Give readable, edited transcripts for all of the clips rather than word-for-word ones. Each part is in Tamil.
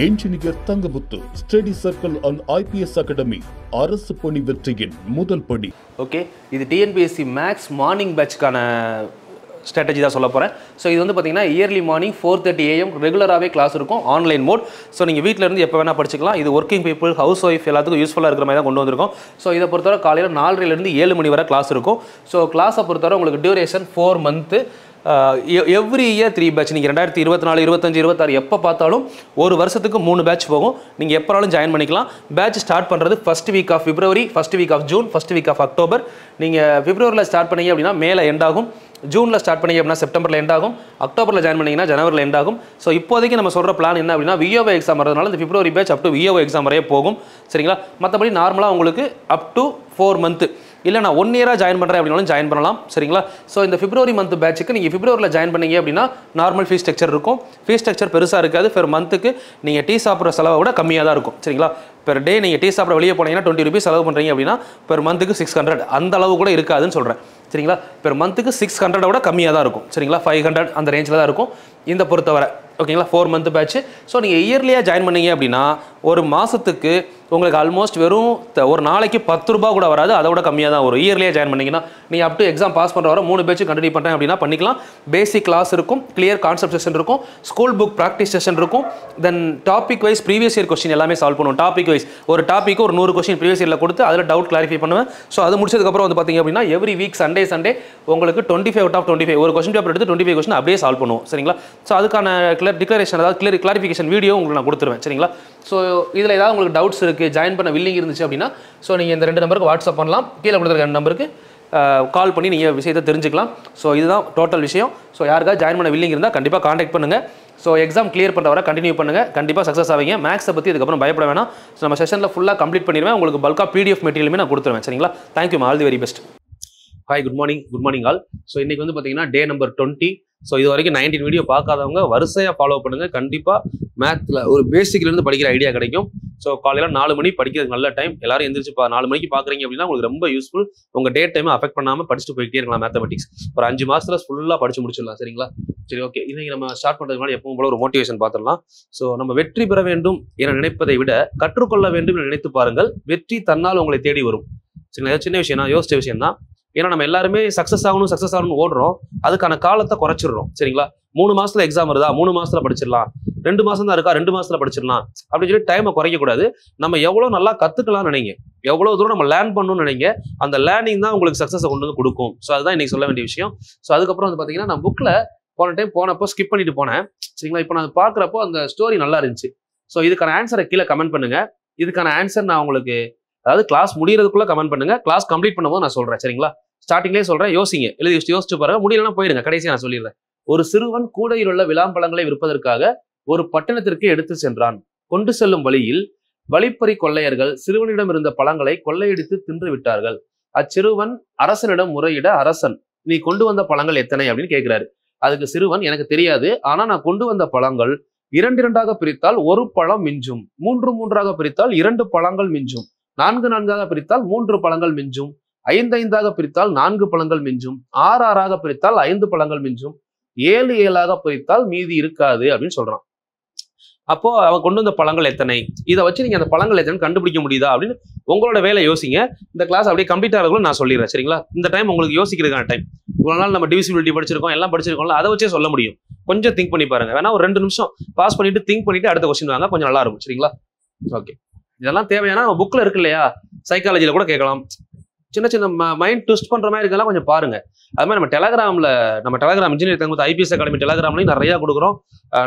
Engineer Thangamuthu study circle and IPS academy அரசு பணி வெற்றியின் முதல் படி. ஓகே, இது டிஎன்பிஎஸ்சி மேக்ஸ் மார்னிங் பேட்ச்க்கான ஸ்ட்ராட்டஜி தான் சொல்ல போகிறேன். ஸோ இது வந்து பார்த்தீங்கன்னா இயர்லி மார்னிங் 4:30 AM ரெகுலராகவே கிளாஸ் இருக்கும், ஆன்லைன் மோட். ஸோ நீங்கள் வீட்டில் இருந்து எப்போ வேணால் படிச்சிக்கலாம். இது ஒர்க்கிங் பீப்புள், ஹவுஸ் ஒய்ஃப் எல்லாத்துக்கும் யூஸ்ஃபுல்லாக இருக்கிற மாதிரி தான் கொண்டு வந்திருக்கோம். ஸோ இதை பொறுத்தவரை காலையில் 4:30 7 மணி வரை கிளாஸ் இருக்கும். ஸோ கிளாஸை பொறுத்தவரை உங்களுக்கு duration 4 month. Every year 3 batch. நீங்கள் 2024, 25, 26 எப்போ பார்த்தாலும் ஒரு வருஷத்துக்கு 3 பேட்ச் போகும். நீங்கள் எப்போனாலும் ஜாயின் பண்ணிக்கலாம். பேட்ச் ஸ்டார்ட் பண்ணுறது first week of February, first week of June, first week of October. நீங்கள் பிப்ரவரியில் ஸ்டார்ட் பண்ணீங்க அப்படின்னா மேலே எண்ட் ஆகும். ஜூனில் ஸ்டார்ட் பண்ணீங்க அப்படின்னா செப்டம்பரில் எண்ட் ஆகும். அக்டோபரில் ஜாயின் பண்ணிங்கன்னா ஜனவரியில் எண்ட் ஆகும். ஸோ இப்போதைக்கு நம்ம சொல்கிற பிளான் என்ன அப்படின்னா VOO எக்ஸாம் வரதுனால இந்த February batch up to VOO exam வரையே போகும். சரிங்களா? மற்றபடி நார்மலாக உங்களுக்கு அப் டு 4 மந்த்து இல்லை நான் 1 இயராக ஜாயின் பண்ணுறேன் அப்படின்னாலும் ஜாயின் பண்ணலாம். சரிங்களா? ஸோ இந்த பிப்ரவரி மந்த் பேட்சுக்கு நீங்கள் பிப்ரவரியில் ஜாயின் பண்ணீங்க அப்படின்னா நார்மல் ஃபீஸ் ஸ்ட்ரக்சர் இருக்கும். ஃபீஸ் ஸ்ட்ரக்சர் பெருசாக இருக்காது. பெர் மந்த்துக்கு நீங்கள் டீ சாப்பிட்ற செலவை விட கம்மியாக தான் இருக்கும். சரிங்களா? பெர் டே நீங்கள் டீ சாப்பிட வெளியே போனீங்கன்னா 20 rupees செலவு பண்ணுறீங்க அப்படின்னா பெர் மந்த்துக்கு 600, அந்த அளவு கூட இருக்காதுன்னு சொல்கிறேன். சரிங்களா? பெர் மந்த்துக்கு 600 விட கம்மியாக தான் இருக்கும். சரிங்களா? 500 அந்த ரேஞ்சில் தான் இருக்கும் இந்த பொறுத்தவரை. ஓகேங்களா? 4 மந்த் பேட்ச். ஸோ நீங்கள் இயர்லியாக ஜாயின் பண்ணீங்க அப்படின்னா ஒரு மாதத்துக்கு உங்களுக்கு ஆல்மோஸ்ட் வெறும் ஒரு நாளைக்கு 10 ரூபா கூட வராது, அதை விட கம்மியாக தான் வரும். இயர்லியாக ஜாயின் பண்ணிங்கன்னா நீங்கள் அப் டு எக்ஸாம் பாஸ் பண்ணுற வர 3 பேட்ச் கண்டினியூ பண்ணுறேன் அப்படின்னா பண்ணிக்கலாம். பேசிக் கிளாஸ் இருக்கும், கிளியர் கான்செப்ட் செஷன் இருக்கும், ஸ்கூல் புக் ப்ராக்டிஸ் செஷன் இருக்கும், then topic wise previous year question எல்லாமே சால்வ் பண்ணுவோம். டாபிக் வைஸ் ஒரு டாப்பிக்கு ஒரு 100 கொஸ்டின் ப்ரீவியஸ் இயரில் கொடுத்து அதில் டவுட் கிளாரிஃபை பண்ணுவேன். ஸோ அது முடிச்சதுக்கப்புறம் வந்து பார்த்தீங்க அப்படின்னா எவ்ரி வீக் சண்டே உங்களுக்கு 25 out of 25 ஒரு கொஸ்டின் பேப்பர் எடுத்து 25 கொஸ்டின் அப்படியே சால்வ் பண்ணுவோம். சரிங்களா? ஸோ அதுக்கான டிக்ளரேஷன், அதாவது கிளாரிஃபிகேஷன் வீடியோ உங்களுக்கு நான் கொடுத்துருவேன். சரிங்களா? ஸோ இதில் ஏதாவது உங்களுக்கு டவுட்ஸ் இருக்குது, ஜாயின் பண்ண வில்லிங் இருந்துச்சு அப்படின்னா ஸோ நீங்கள் இந்த 2 நம்பருக்கு வாட்ஸ்அப் பண்ணலாம். கீழே கொடுத்துருக்க 2 நம்பருக்கு கால் பண்ணி நீங்கள் விஷயத்தை தெரிஞ்சுக்கலாம். ஸோ இதுதான் டோட்டல் விஷயம். ஸோ யாருக்காவது ஜாயின் பண்ண வில்லிங் இருந்தால் கண்டிப்பாக காண்டாக்ட் பண்ணுங்கள். ஸோ எக்ஸாம் கிளியர் பண்ணுற வரை கண்டினியூ பண்ணுங்கள், கண்டிப்பாக சக்ஸஸ் ஆவீங்க. மேக்ஸை பற்றி இதுக்கப்புறம் பயப்பட வேணாம். ஸோ நம்ம செஷனில் ஃபுல்லாக கம்ப்ளீட் பண்ணிடுவேன். உங்களுக்கு பல்காக PDF மெட்டீரியலுமே நான் கொடுத்துருவேன். சரிங்களா? Thank you, all the very best. Hi, good morning all. So இன்றைக்கி வந்து பார்த்தீங்கன்னா டே நம்பர் 20. ஸோ இது வரைக்கும் 19 வீடியோ பார்க்காதவங்க வரிசையாக ஃபாலோ பண்ணுங்கள். கண்டிப்பாக மேத்தில் ஒரு பேசிக்லேருந்து படிக்கிற ஐடியா கிடைக்கும். ஸோ காலையில் 4 மணி படிக்கிறதுக்கு நல்ல டைம். எல்லாரும் எந்திரிச்சு 4 மணிக்கு பார்க்குறீங்க அப்படின்னா உங்களுக்கு ரொம்ப யூஸ்ஃபுல். உங்கள் டே டைமை அஃபெக்ட் பண்ணாமல் படிச்சுட்டு போயிட்டே இருக்கலாம். மேத்தமெட்டிக்ஸ் ஒரு 5 மாதத்தில் ஃபுல்லாக படிச்சு முடிச்சிடலாம். சரிங்களா? சரி, ஓகே. இன்னைக்கு நம்ம ஸ்டார்ட் பண்ணுறதுக்கு முன்னாடி எப்பவும் போல ஒரு மோட்டிவேஷன் பார்த்துடலாம். ஸோ நம்ம வெற்றி பெற வேண்டும் என நினைப்பதை விட கற்றுக்கொள்ள வேண்டும் என நினைத்து பாருங்கள், வெற்றி தன்னால் உங்களை தேடி வரும். சரிங்களா? சின்ன விஷயம் தான், யோசிச்ச விஷயம் தான். ஏன்னா நம்ம எல்லாருமே சக்ஸஸ் ஆகணும்னு ஓடுறோம். அதுக்கான காலத்தை குறைச்சிடுறோம். சரிங்களா? 3 மாசத்துல எக்ஸாம் வருதா, 3 மாசத்துல படிச்சிடலாம். 2 மாசம் தான் இருக்கா, 2 மாசத்துல படிச்சிடலாம் அப்படின்னு சொல்லி டைமை குறைக்க கூடாது. நம்ம எவ்வளவு நல்லா கத்துக்கலாம்னு நினைங்க, எவ்வளவு தூரம் நம்ம லேர்ன் பண்ணணும்னு நினைங்க. அந்த லேர்னிங் தான் உங்களுக்கு சக்ஸஸை கொண்டு வந்து கொடுக்கும். ஸோ அதுதான் இன்னைக்கு சொல்ல வேண்டிய விஷயம். ஸோ அதுக்கப்புறம் வந்து பார்த்தீங்கன்னா நான் புக்ல போனப்போ ஸ்கிப் பண்ணிட்டு போனேன். சரிங்களா? இப்போ நான் பார்க்குறப்போ அந்த ஸ்டோரி நல்லா இருந்துச்சு. ஸோ இதுக்கான ஆன்சரை கீழே கமெண்ட் பண்ணுங்க. இதுக்கான ஆன்சர் நான் உங்களுக்கு, அதாவது கிளாஸ் முடியறதுக்குள்ள கமெண்ட் பண்ணுங்க. கிளாஸ் கம்ப்ளீட் பண்ணும்போது நான் சொல்றேன். சரிங்களா? ஸ்டார்டிங்லேயே சொல்றேன், யோசிங்க, யோசிச்சு பாருங்க. முடியலன்னா போயிடுங்க. கடைசியாக நான் சொல்லிடுறேன். ஒரு சிறுவன் கூடையில் உள்ள விளாம்பழங்களை விற்பதற்காக ஒரு பட்டணத்திற்கு எடுத்து சென்றான். கொண்டு செல்லும் வழியில் வழிப்பறி கொள்ளையர்கள் சிறுவனிடம் இருந்த பழங்களை கொள்ளையடித்து தின்று விட்டார்கள். அச்சிறுவன் அரசனிடம் முறையிட, அரசன், நீ கொண்டு வந்த பழங்கள் எத்தனை அப்படின்னு கேட்கிறாரு. அதுக்கு சிறுவன், எனக்கு தெரியாது, ஆனா நான் கொண்டு வந்த பழங்கள் 2 பிரித்தால் 1 பழம் மிஞ்சும், 3 பிரித்தால் 2 பழங்கள் மிஞ்சும், 4 பிரித்தால் 3 பழங்கள் மிஞ்சும், 5 பிரித்தால் 4 பழங்கள் மிஞ்சும், 6 பிரித்தால் 5 பழங்கள் மிஞ்சும், 7 பிரித்தால் மீதி இருக்காது அப்படின்னு சொல்றான். அப்போ அவன் கொண்டு வந்த பழங்கள் எத்தனை, இதை வச்சு நீங்க அந்த பழங்கள் எத்தனை கண்டுபிடிக்க முடியுதா அப்படின்னு உங்களோட வேலை யோசிங்க. இந்த கிளாஸ் அப்படியே கம்ப்ளீட் ஆகிறதுக்குள்ள நான் சொல்லிடுறேன். சரிங்களா? இந்த டைம் உங்களுக்கு யோசிக்கிறதுக்கான டைம். இவ்வளவு நாள் நம்ம டிவிசிபிலிட்டி படிச்சிருக்கோம், எல்லாம் படிச்சிருக்கோம்ல, அதை வச்சே சொல்ல முடியும். கொஞ்சம் திங்க் பண்ணி பாருங்க. வேணா ஒரு 2 நிமிஷம் பாஸ் பண்ணிட்டு திங்க் பண்ணிட்டு அடுத்த கொஸ்டின் வாங்க, கொஞ்சம் நல்லா இருக்கும். சரிங்களா? ஓகே. இதெல்லாம் தேவையான புக்ல இருக்கு இல்லையா, சைக்காலஜில கூட கேட்கலாம். சின்ன மைண்ட் ட்விஸ்ட் பண்ற மாதிரி இருக்கலாம், கொஞ்சம் பாருங்க. அது மாதிரி நம்ம Telegram engineer Thangamuthu IPS academy டெலகிராம்லையும் நிறைய கொடுக்குறோம்.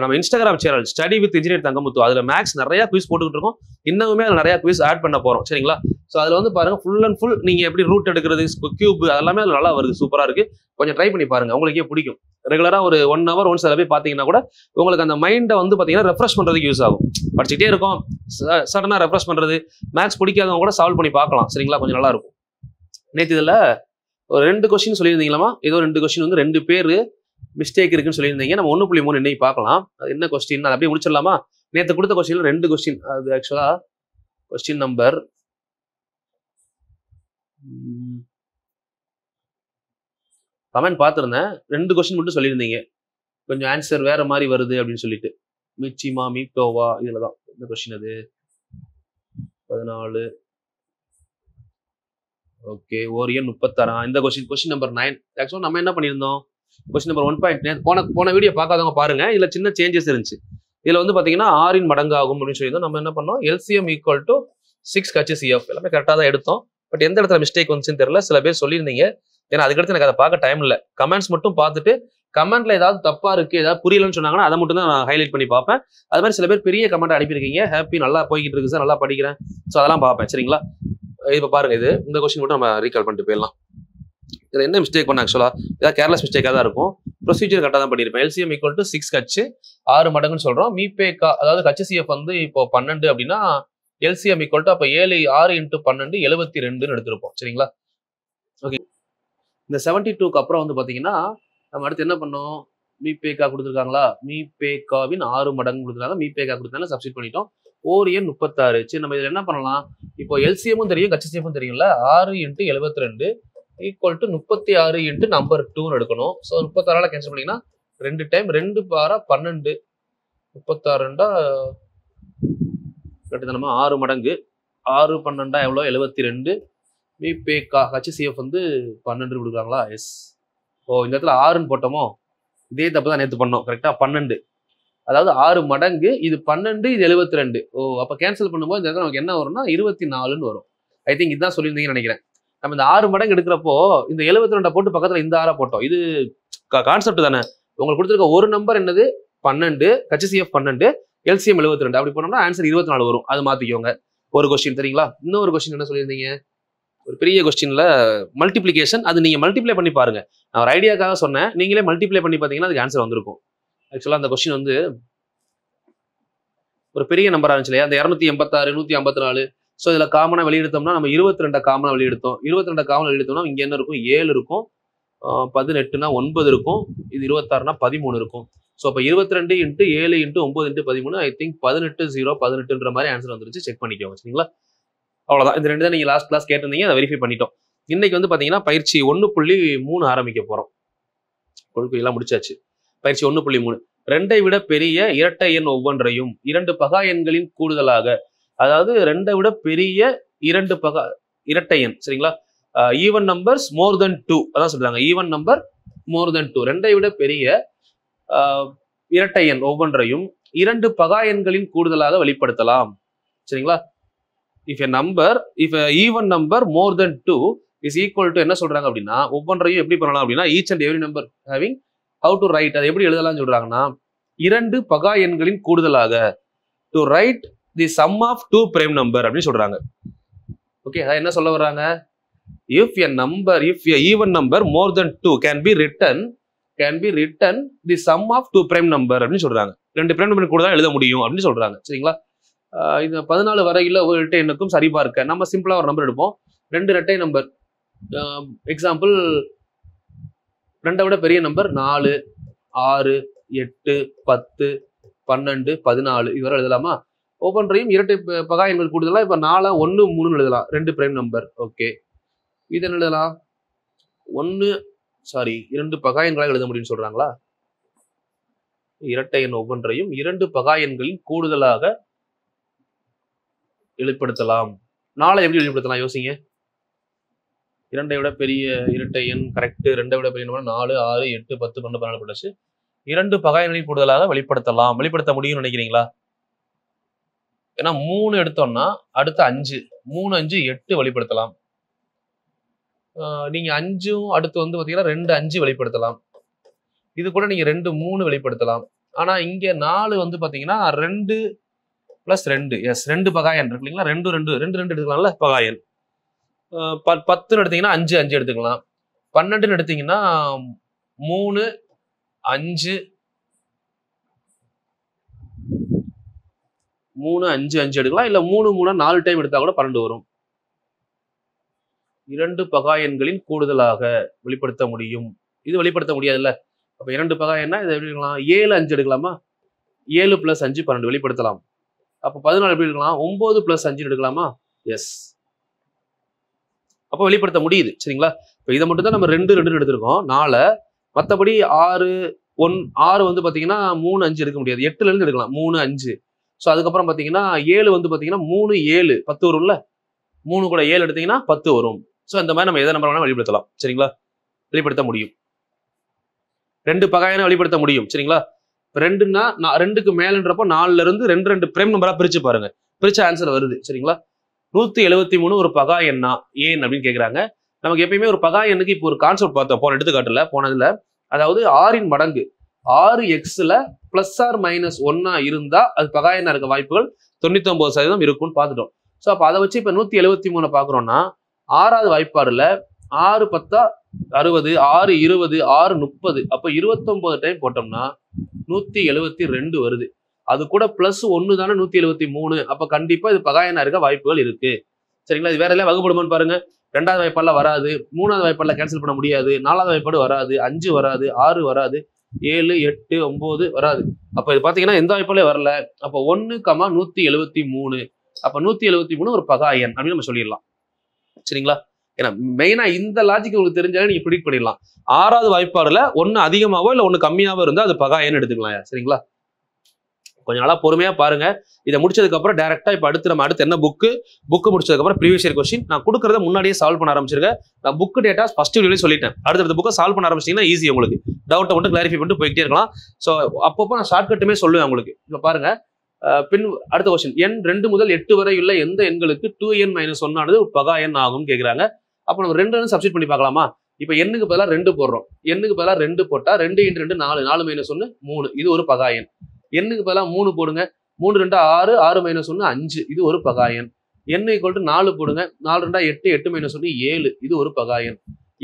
நம்ம Instagram channel study with engineer Thangamuthu, அதுல மேக்ஸ் நிறைய குவிஸ் போட்டுக்கிட்டு இருக்கோம். இன்னுமே அதுல நிறைய குவிஸ் ஆட் பண்ண போறோம். சரிங்களா? ஸோ அதுல வந்து பாருங்க, ஃபுல் அண்ட் ஃபுல் நீங்க எப்படி ரூட் எடுக்கிறது, கியூப், அதெல்லாமே அதுல நல்லா வருது, சூப்பரா இருக்கு. கொஞ்சம் ட்ரை பண்ணி பாருங்க, உங்களுக்கே பிடிக்கும். ரெகுலரா ஒரு 1 hour ஒன்ஸ் அதை போய் பாத்தீங்கன்னா கூட உங்களுக்கு அந்த மைண்டை வந்து பாத்தீங்கன்னா ரெஃப்ரெஷ் பண்றதுக்கு யூஸ் ஆகும். படிச்சுட்டே இருக்கும், சடனா ரெஃப்ரெஷ் பண்றது, மேக்ஸ் பிடிக்காதவங்க கூட சால்வ் பண்ணி பார்க்கலாம். சரிங்களா? கொஞ்சம் நல்லா இருக்கும். நேற்று இதில் ஒரு 2 கொஸ்டின் சொல்லியிருந்தீங்களாமா, ஏதோ 2 கொஸ்டின் வந்து 2 பேர் மிஸ்டேக் இருக்குன்னு சொல்லியிருந்தீங்க. நம்ம 1.3 இன்னைக்கு பார்க்கலாம். அது என்ன கொஸ்டின், அது அப்படியே முடிச்சிடலாமா? நேற்று கொடுத்த கொஸ்டின் 2 கொஸ்டின். அது ஆக்சுவலா கொஸ்டின் நம்பர் கமெண்ட் பார்த்துருந்தேன். 2 கொஸ்டின் மட்டும் சொல்லியிருந்தீங்க, கொஞ்சம் ஆன்சர் வேற மாதிரி வருது அப்படின்னு சொல்லிட்டு. மிச்சிமா மீப்டோவா இதுல தான் இந்த கொஸ்டின் அது 14. ஓகே ஓரியன் 36. இந்த கொஸ்டின் நம்பர் 9. ஆக்சுவலாக நம்ம என்ன பண்ணியிருந்தோம், கொஸ்டின் நம்பர் 1.9 போன வீடியோ பார்க்காதவங்க பாருங்க. இதுல சின்ன சேஞ்சஸ் இருந்துச்சு. இதுல வந்து பாத்தீங்கன்னா 6 மடங்கு ஆகும் அப்படின்னு சொல்லியிருந்தோம். நம்ம என்ன பண்ணோம், LCM ஈக்குவல் டு 6 HCF எல்லாமே கரெக்டாக தான் எடுத்தோம். பட் எந்த இடத்துல மிஸ்டேக் வந்துச்சுன்னு தெரியல. சில பேர் சொல்லியிருந்தீங்க, ஏன்னா அதுக்கடுத்து எனக்கு அதை பார்க்க டைம் இல்லை. கமெண்ட்ஸ் மட்டும் பார்த்துட்டு கமெண்ட்ல ஏதாவது தப்பா இருக்கு, ஏதாவது புரியலன்னு சொன்னாங்கன்னா அதை மட்டும் தான் நான் ஹைலைட் பண்ணி பார்ப்பேன். அது மாதிரி சில பேர் பெரிய கமெண்ட் அனுப்பியிருக்கீங்க, ஹாப்பி நல்லா போய்கிட்டு இருக்கு சார், நல்லா படிக்கிறேன், ஸோ அதெல்லாம் பார்ப்பேன். சரிங்களா, இப்போ பாருங்க, இந்த கொஸ்டின் மட்டும் நம்ம ரீகால் பண்ணிட்டு போயிடலாம். இதில் என்ன மிஸ்டேக் பண்ண ஆக்சுவலா ஏதாவது கேர்லெஸ் மிஸ்டேக்காக தான் இருக்கும். ப்ரொசீஜர் கரெக்டாக தான் பண்ணியிருப்பேன். LCM ஈக்குவல் டு 6H 6 மடங்குன்னு சொல்றோம். மீபேக்கா அதாவது HCF வந்து இப்போ 12 அப்படின்னா LCM ஈக்குவல் டு அப்போ 6 × 12 72ன்னு எடுத்திருப்போம். சரிங்களா, ஓகே. இந்த 72க்கு அப்புறம் வந்து பார்த்தீங்கன்னா நம்ம அடுத்து என்ன பண்ணோம், மீபேக்கா கொடுத்துருக்காங்களா, மீபேக்காவின் 6 மடங்கு கொடுத்துருக்காங்க, மீபேக்கா கொடுத்தாங்க, சப்ஸ்டிட் பண்ணிட்டோம். ஓரியன் 36. சரி, நம்ம இதில் என்ன பண்ணலாம், இப்போ LCMமும் தெரியும் HCFமும் தெரியும்ல, 6 × 72 ஈக்குவல் டு 36 × நம்பர் 2ன்னு எடுக்கணும். ஸோ 36 கேன்சல் பண்ணிங்கன்னா 2 டைம் 2 பாரா 12 36 கட்டுத்தனமா 6 மடங்கு 6 12 எவ்வளோ 72. மீபேக்கா HCF வந்து 12 கொடுக்குறாங்களா, எஸ். ஓ இந்த இடத்துல 6ன்னு போட்டோமோ, இதே தப்பு தான் நேற்று பண்ணோம். கரெக்டா 12, அதாவது 6 மடங்கு, இது 12, இது 72. ஓ அப்போ கேன்சல் பண்ணும்போது இந்த இடத்துல நமக்கு என்ன வரும்னா 24ன்னு வரும். ஐ திங்க் இதுதான் சொல்லியிருந்தீங்கன்னு நினைக்கிறேன். நம்ம இந்த 6 மடங்கு எடுக்கிறப்போ இந்த 72 போட்டு பக்கத்துல இந்த 6 போட்டோம். இது கான்செப்ட் தானே. உங்களுக்கு கொடுத்துருக்க ஒரு நம்பர் என்னது 12, HCF 12, LCM 72. அப்படி போனோம்னா ஆன்சர் 24 வரும். அது மாத்திக்கோங்க. ஒரு கொஸ்டின் தெரியுங்களா. இன்னொரு கொஸ்டின் என்ன சொல்லியிருந்தீங்க, ஒரு பெரிய கொஸ்டின்ல மல்டிப்ளிகேஷன், அது நீங்க மல்டிப்ளை பண்ணி பாருங்க. நான் ஒரு ஐடியாக்காக சொன்னேன், நீங்களே மல்டிப்ளை பண்ணி பார்த்தீங்கன்னா அதுக்கு ஆன்சர் வந்திருக்கும். ஆக்சுவலா அந்த கொஸ்டின் வந்து ஒரு பெரிய நம்பரா இருந்துச்சு இல்லையா, அந்த 286 154. ஸோ இதில் காமனாக வெளியெடுத்தோம்னா நம்ம 22 காமனாக வெளியெடுத்தோம். 22 காமனாக வெளியெடுத்தோம்னா இங்கே என்ன இருக்கும், 7 இருக்கும், 18னா 9 இருக்கும், இது 26னா 13 இருக்கும். ஸோ அப்போ 22 × 7 × 9 × 13, ஐ திங்க் 18 0 18ன்ற மாதிரி ஆன்சர் வந்துருச்சு. செக் பண்ணிக்கோங்க. சரிங்களா, அவ்வளோதான். இந்த 2 தான் நீங்கள் லாஸ்ட் கிளாஸ் கேட்டிருந்தீங்க, அதை வெரிஃபை பண்ணிட்டோம். இன்னைக்கு வந்து பார்த்தீங்கன்னா பயிற்சி 1.3 ஆரம்பிக்க போகிறோம். கொள்கையெல்லாம் முடிச்சாச்சு. பயிற்சி 1.3, 2ஐ விட பெரிய இரட்டை எண் ஒவ்வொன்றையும் 2 பகா எண்களின் கூடுதலாக, அதாவது 2ஐ விட பெரிய 2 பகா இரட்டை எண். சரிங்களா, ஈவன் நம்பர்ஸ் மோர் தென் 2, அதான் சொல்றாங்க. ஈவன் நம்பர் மோர் தென் 2, 2ஐ விட பெரிய இரட்டை எண் ஒவ்வொன்றையும் 2 பகா எண்களின் கூடுதலாக வெளிப்படுத்தலாம். சரிங்களா, if a even number more than 2 is equal to என்ன சொல்றாங்க அப்படின்னா, ஒவ்வொன்றையும் எப்படி பண்ணலாம் அப்படின்னா, each and every number having how to write, அதை எப்படி எழுதலாம்னு சொல்றாங்கன்னா, 2 பகா எண்களின் கூடுதலாக to write the sum of 2 prime number அப்படின்னு சொல்றாங்க. ஓகே, அதான் என்ன சொல்ல வர்றாங்க, if a even number more than 2 can be written the sum of 2 prime number அப்படின்னு சொல்றாங்க. 2 prime number கூடுதலா எழுத முடியும் அப்படின்னு சொல்றாங்க. சரிங்களா, இது 14 வரையில ஒரு இரட்டை எண்ணுக்கும் சரிபார்க்க நம்ம சிம்பிளா ஒரு நம்பர் எடுப்போம். 2 இரட்டை நம்பர், எக்ஸாம்பிள் 2ஐ விட பெரிய நம்பர் 4 6 8 10 12 14 இதுவரை எழுதலாமா. ஒவ்வொன்றையும் இரட்டை பகா எண்கள் கூடுதலா இப்ப 4 1 3 எழுதலாம், 2 பிரைம் நம்பர். ஓகே, இது என்ன எழுதலாம், 2 பகா எண்களாக எழுத முடியும்னு சொல்றாங்களா. இரட்டை எண் ஒவ்வொன்றையும் 2 பகா எண்களின் கூடுதலாக வெளிப்படுத்தலாம். 4 எப்படி வெளிப்படுத்தலாம் யோசிங்க. 2ஐ விட பெரிய இரட்டை எண் கரெக்ட், 2ஐ விட பெரிய 4 6 8 10 12 14 போட்டாச்சு. 2 பகா எண்களின் கூடுதலாக வெளிப்படுத்த முடியும்னு நினைக்கிறீங்களா. ஏன்னா 3 எடுத்தோம்னா அடுத்து 5, 3 5 8 வெளிப்படுத்தலாம். நீங்க 5 அடுத்து வந்து பாத்தீங்கன்னா 2 5 வெளிப்படுத்தலாம். இது கூட நீங்க 2 3 வெளிப்படுத்தலாம். ஆனா இங்க 4 வந்து பாத்தீங்கன்னா 2 + 2, எஸ் 2 பகாயன் இருக்கு இல்லைங்களா, 2 எடுத்துக்கலாம்ல பகாயன். 10 எடுத்தீங்கன்னா 5 5 எடுத்துக்கலாம். 12 எடுத்தீங்கன்னா 3 5 5 எடுக்கலாம். இல்ல 3 3 4 டைம் எடுத்தா கூட 12 வரும். 2 பகாயன்களின் கூடுதலாக வெளிப்படுத்த முடியும். இது வெளிப்படுத்த முடியாதுல்ல. அப்ப 2 பகாயன்னா இதை எப்படி எடுக்கலாம், 7 5 எடுக்கலாமா, 7 + 5 12 வெளிப்படுத்தலாம். அப்ப 14 எப்படி எடுக்கலாம், 9 + 5 எடுக்கலாமா, எஸ். அப்ப வெளிப்படுத்த முடியுது. சரிங்களா, இப்ப இதை மட்டும் தான் நம்ம 2 2 எடுத்திருக்கோம் 4. மற்றபடி 6 6 வந்து பார்த்தீங்கன்னா 3 5 எடுக்க முடியாது, 8ல இருந்து எடுக்கலாம் 3 5. ஸோ அதுக்கப்புறம் பார்த்தீங்கன்னா 7 வந்து பார்த்தீங்கன்னா 3 7 10 வரும்ல, 3 கூட 7 எடுத்தீங்கன்னா 10 வரும். ஸோ இந்த மாதிரி நம்ம எதை நம்பர் வேணா வெளிப்படுத்தலாம். சரிங்களா, வெளிப்படுத்த முடியும். 2 பகாயனை வெளிப்படுத்த முடியும். சரிங்களா, இப்போ 2ன்னா 2க்கு மேலன்றப்போ 4ல இருந்து 2 2 பிரைம் நம்பரா பிரிச்சு பாருங்க, பிரிச்ச ஆன்சர் வருது. சரிங்களா, 173 ஒரு பகா எண்ணா ஏன் அப்படின்னு கேட்குறாங்க. நமக்கு எப்பயுமே ஒரு பகா எண்ணுக்கு இப்போ ஒரு கான்செப்ட் பார்த்தோம் போன எடுத்துக்காட்டுல போனதுல, அதாவது 6 மடங்கு 6xல +or-1 இருந்தா அது பகா எண்ணா இருக்க வாய்ப்புகள் 99% இருக்கும்னு பார்த்துட்டோம். ஸோ அப்போ அதை வச்சு இப்போ 173 பார்க்குறோம்னா 6வது வாய்ப்பாடுல 6 10 60, 6 20, 6 30, அப்போ 29 டைம் போட்டோம்னா 172 வருது. அது கூட +1 தானே 173. அப்போ கண்டிப்பா இது பகா எண்ணா இருக்க வாய்ப்புகள் இருக்கு. சரிங்களா, இது வேற எல்லாம் வகுப்படுமான்னு பாருங்க. 2வது வாய்ப்பாடுல வராது, 3வது வாய்ப்பாடுல கேன்சல் பண்ண முடியாது, 4வது வாய்ப்பாடு வராது, 5 வராது, 6 வராது, 7 8 9 வராது. அப்போ இது பாத்தீங்கன்னா எந்த வாய்ப்பாலே வரல. அப்போ 1, 173, அப்போ 173 ஒரு பகா எண் அப்படின்னு நம்ம சொல்லிடலாம். சரிங்களா, ஏன்னா மெயினா இந்த லாஜிக் உங்களுக்கு தெரிஞ்சாலே நீங்க ப்ரிடிக்ட் பண்ணிடலாம். 6வது வாய்ப்பாடுல 1 அதிகமாவோ இல்ல 1 கம்மியாவோ இருந்தா அது பகா எண் எடுத்துக்கலாம். சரிங்களா, கொஞ்சம் நாளா பொறுமையா பாருங்க. இதை முடிச்சதுக்கு அப்புறம் டைரக்டா இப்ப அடுத்து என்ன புக்கு முடிச்சதுக்கு அப்புறம் ப்ரீவியஸ் இயர் கொஸ்டின் நான் கொடுக்கறத முன்னாடியே சால்வ் பண்ண ஆரம்பிச்சிருக்கேன். நான் புக் டேட்டா ஃபர்ஸ்ட் வீடியோலயே சொல்லிட்டேன். அடுத்த புக்கை சால்வ் பண்ண ஆரம்பிச்சிட்டீங்கன்னா ஈஸி, உங்களுக்கு டவுட்டை மட்டும் கிளாரிஃபை பண்ணிட்டு போய்கிட்டே இருக்கலாம். ஸோ அப்பப்போ நான் ஷார்ட் கட்டுமே சொல்லுவேன் உங்களுக்கு. இப்போ பாருங்க, அடுத்த கொஸ்டின், எண் 2 முதல் 8 வரை உள்ள எந்த எண்களுக்கு 2n - 1 ஆனது பகா எண் ஆகும் கேட்குறாங்க. அப்போ நம்ம 2 சப்ஸ்டிட் பண்ணி பார்க்கலாமா? இப்போ எண்ணுக்கு பதிலாக 2 போடுறோம். எண்ணுக்கு பதிலாக 2 போட்டா 2 × 2 4, 4 - 1 3, இது ஒரு பகா எண். எண்ணுக்கு பதிலாக 3 போடுங்க, 3 2 6, 6 - 1 5, இது ஒரு பகா எண். எண்ணு = 4 போடுங்க, 4 2 8, 8 - 1 7, இது ஒரு பகா எண்.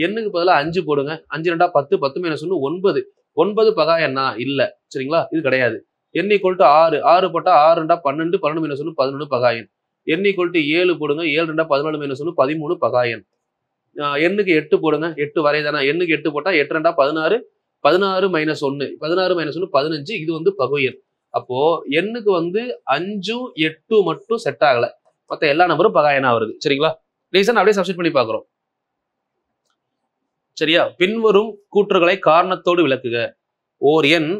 எண்ணுக்கு பதிலாக 5 போடுங்க, 5 2 10, 10 - 1 9, 9 பகா எண்ணா? இல்ல. சரிங்களா, இது கிடையாது. எண்ணு = 6, 6 போட்டா 6 2 12, 12 - 1 11 பகா எண். எண்ணு = 7 போடுங்க, 7 2 14 - 1 13 பகா எண். எண்ணுக்கு 8 போடுங்க, 8 வரைதானா? எண்ணுக்கு 8 போட்டா 8 2 16, 16 - 1, 16 - 1 15, இது வந்து பகு எண். அப்போ எண்ணுக்கு 5 8 மட்டும் செட் ஆகல, மற்ற எல்லா நம்பரும் பகா எண்ணா வருது. சரிங்களா, ரீசன் அப்படியே சப்ஸ்டிட் பண்ணி பார்க்குறோம். சரியா, பின்வரும் கூற்றுகளை காரணத்தோடு விளக்குக. ஓர் எண்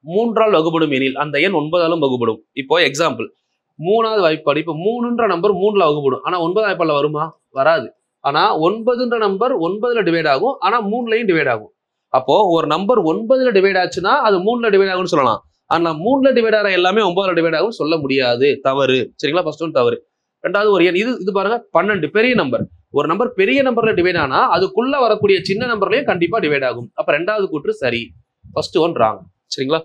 3ஆல் வகுப்படும் எனில் அந்த எண் 9ஆலும் வகுப்படும். இப்போ எக்ஸாம்பிள், 3வது வாய்ப்பாடு, இப்போ 3ன்ற நம்பர் 3ல வகுப்படும், ஆனா 9வது வாய்ப்பாடுல வருமா? வராது. ஆனா 9ன்ற நம்பர் 9ல டிவைட் ஆகும், ஆனா 3லையும் டிவைட் ஆகும். அப்போ ஒரு நம்பர் 9ல டிவைட் ஆச்சுன்னா அது 3ல டிவைட் ஆகும்னு சொல்லலாம். ஆனா 3ல டிவைட் ஆகிற எல்லாமே 9ல டிவைட் ஆகும் சொல்ல முடியாது, தவறு. சரிங்களா, ஃபர்ஸ்ட் ஒன் தவறு. 2வது ஒரு எண், இது பாருங்க 12 பெரிய நம்பர். ஒரு நம்பர் பெரிய நம்பர்ல டிவைட் ஆனா அதுக்குள்ள வரக்கூடிய சின்ன நம்பர்லயும் கண்டிப்பா டிவைட் ஆகும். அப்ப 2வது கூற்று சரி, ஃபர்ஸ்ட் ஒன் ராங். சரிங்களா,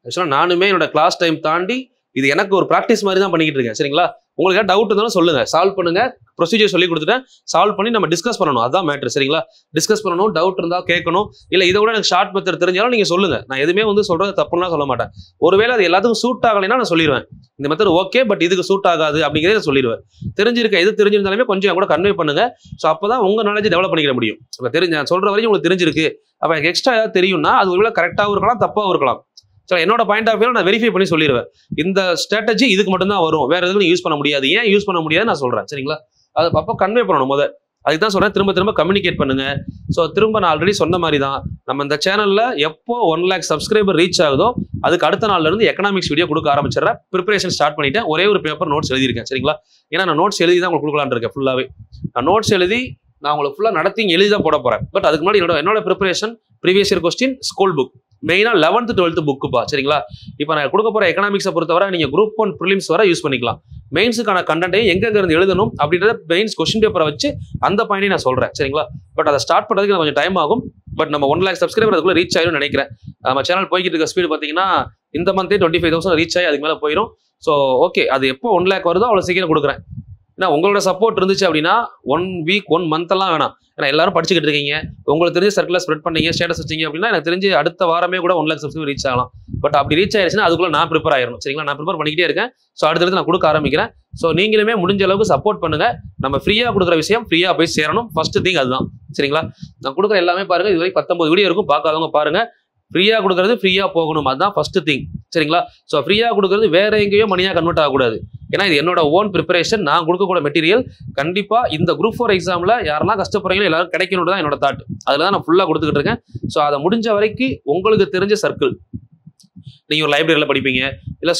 ஆக்சுவலா நானுமே என்னோட கிளாஸ் டைம் தாண்டி இது எனக்கு ஒரு ப்ராக்டிஸ் மாதிரி தான் பண்ணிக்கிட்டு இருக்கேன். சரிங்களா, உங்களுக்கு டவுட் இருந்தாலும் சொல்லுங்க, சால்வ் பண்ணுங்க. ப்ரொசீஜர் சொல்லி கொடுத்துட்டேன், சால்வ் பண்ணி நம்ம டிஸ்கஸ் பண்ணணும், அதுதான் மேட்ரு. சரிங்களா, டிஸ்கஸ் பண்ணணும், டவுட் இருந்தா கேட்கணும். இல்ல இதை விட எனக்கு ஷார்ட் மெத்தட் தெரிஞ்சாலும் நீங்க சொல்லுங்க. நான் எதுவுமே சொல்றது தப்புன்னா சொல்ல மாட்டேன். ஒருவேளை அது எல்லாத்துக்கும் சூட் ஆகலைன்னா நான் சொல்லிடுவேன், இந்த மெத்தட் ஓகே பட் இதுக்கு சூட் ஆகாது அப்படிங்கிறத சொல்லிடுவேன். எது தெரிஞ்சிருந்தாலுமே கொஞ்சம் கூட கன்வே பண்ணுங்க. ஸோ அப்பதான் உங்க நாலேஜ் டெவலப் பண்ணிக்க முடியும். இப்போ நான் சொல்ற வரைக்கும் உங்களுக்கு தெரிஞ்சிருக்கு, அப்ப எனக்கு எக்ஸ்ட்ரா ஏதாவது தெரியும்னா அது ஒருவேளை கரெக்டாகவும் இருக்கலாம், தப்பாகவும் இருக்கலாம். என்னோட பாயிண்ட் ஆஃப் வியூ நான் வெரிஃபை பண்ணி சொல்லிடுவேன். இந்த ஸ்ட்ராட்டஜி இதுக்கு மட்டும் தான் வரும், வேற எதுவும் யூஸ் பண்ண முடியாது. ஏன் யூஸ் பண்ண முடியாது நான் சொல்றேன். சரிங்களா, அது அப்போ கன்வே பண்ணணும். அதுக்கு தான் சொல்றேன், திரும்ப கம்யூனிகேட் பண்ணுங்க. ஸோ திரும்ப நான் ஆல்ரெடி சொன்ன மாதிரி தான், நம்ம இந்த சேனல்ல எப்போ 1 lakh சப்ஸ்கிரைபர் ரீச் ஆகுதோ அதுக்கு அடுத்த நாள்ல இருந்து எக்கனாமிக்ஸ் வீடியோ கொடுக்க ஆரம்பிச்சிடறேன். ப்ரிப்பரேஷன் ஸ்டார்ட் பண்ணிட்டேன். ஒரே ஒரு பேப்பர் நோட்ஸ் எழுதியிருக்கேன். சரிங்களா, ஏன்னா நான் நோட்ஸ் எழுதி தான் உங்களுக்கு கொடுக்கலான்னு இருக்கேன். ஃபுல்லாவே நான் நோட்ஸ் எழுதி நான் உங்களுக்கு ஃபுல்லா நடத்தி எழுதி தான் போட போறேன். பட் அதுக்கு முன்னாடி என்னோட preparation previous year question, school book, மெயினா 11th 12th புக்குப்பா. சரிங்களா, இப்போ நான் கொடுக்க போற எக்கனாமிக்ஸை பொறுத்தவரை நீங்க குரூப் 1 ப்ரிலிம்ஸ் வரை யூஸ் பண்ணிக்கலாம். மெயின்ஸுக்கான கண்டென்ட்டையும் எங்க இருந்து எழுதணும் அப்படின்றத மெயின்ஸ் கொஸ்டின் பேப்பரை வச்சு அந்த பாயிண்டையும் நான் சொல்றேன். சரிங்களா, பட் அதை ஸ்டார்ட் பண்ணுறதுக்கு கொஞ்சம் டைம் ஆகும். பட் நம்ம 1 lakh சப்ஸ்கிரைபர் அதுக்குள்ள ரீச் ஆயிரும் நினைக்கிறேன். நம்ம சேனல் போய்கிட்டு இருக்க ஸ்பீடு பார்த்தீங்கன்னா இந்த மந்தே 25,000 ரீச் ஆகி அதுக்கு மேலே போயிடும். ஸோ ஓகே, அது எப்போ 1 lakh வருதோ அவ்வளோ சீக்கிரம் கொடுக்குறேன். ஏன்னா உங்களோட சப்போர்ட் இருந்துச்சு அப்படின்னா 1 week 1 month எல்லாம் வேணாம். ஏன்னா எல்லாரும் படிச்சுக்கிட்டு இருக்கீங்க, உங்களுக்கு தெரிஞ்ச சர்க்கிள் ஸ்ப்ரெட் பண்ணீங்க, ஸ்டேட்டஸ் வச்சிங்க அப்படின்னா எனக்கு தெரிஞ்சு அடுத்த வாரமே கூட 1 lakh சப்ஸ்கிரைபர் ரீச் ஆகலாம். பட் அப்படி ரீச் ஆயிடுச்சுன்னா அதுக்குள்ள நான் ப்ரிப்பேர் ஆயிரும். சரிங்களா, நான் ப்ரிப்பேர் பண்ணிக்கிட்டே இருக்கேன். ஸோ அடுத்தடுத்து நான் கொடுக்க ஆரம்பிக்கிறேன். ஸோ நீங்களுமே முடிஞ்ச அளவுக்கு சப்போர்ட் பண்ணுங்க. நம்ம ஃப்ரீயா கொடுக்குற விஷயம் ஃப்ரீயா போய் சேரணும். ஃபர்ஸ்ட் திங் அதுதான். சரிங்களா, நான் கொடுக்குற எல்லாமே பாருங்க, இதுவரை 19 வீடியோ இருக்கும், பார்க்காதவங்க பாருங்க. ஃப்ரீயா கொடுக்கறது ஃப்ரீயா போகணும், அதுதான் ஃபர்ஸ்ட் திங். சரிங்களா, ஸோ ஃப்ரீயா கொடுக்கறது வேற எங்கேயோ மணியா கன்வெர்ட் ஆகக்கூடாது. ஏன்னா இது என்னோட ஓன் ப்ரிப்பரேஷன், நான் கொடுக்கக்கூடிய மெட்டீரியல். கண்டிப்பாக இந்த குரூப் 4 எக்ஸாமில் யாரெல்லாம் கஷ்டப்படுறீங்களோ எல்லாரும் கிடைக்கணும் தான் என்னோட தாட். அதில் தான் நான் ஃபுல்லாக கொடுத்துக்கிட்டு இருக்கேன். ஸோ அதை முடிஞ்ச வரைக்கும் உங்களுக்கு தெரிஞ்ச சர்க்கிள், நீங்கள் ஒரு லைப்ரரியில் படிப்பீங்க, இல்லை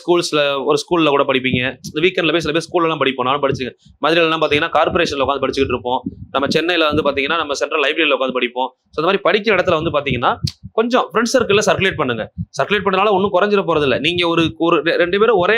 ஒரு ஸ்கூலில் கூட படிப்பீங்க. இந்த வீக்கெண்டில் போய் சில பேர் ஸ்கூல்லலாம் படிப்போம். நானும் படிச்சிருக்கேன். மதுரையிலலாம் பார்த்தீங்கன்னா கார்பரேஷனில் உட்காந்து படிச்சுக்கிட்டு இருப்போம். நம்ம சென்னையில் வந்து பார்த்தீங்கன்னா நம்ம சென்ட்ரல் லைப்ரரியில் உட்காந்து படிப்போம். ஸோ அந்த மாதிரி படிக்கிற இடத்துல வந்து பார்த்தீங்கன்னா கொஞ்சம் ஃப்ரெண்ட்ஸ் சர்க்கிளில் சர்க்குலேட் பண்ணுங்க. சர்க்குலேட் பண்ணனால ஒன்றும் குறைஞ்சிட போகிறது இல்லை. நீங்கள் ஒரு 2 பேரும் ஒரே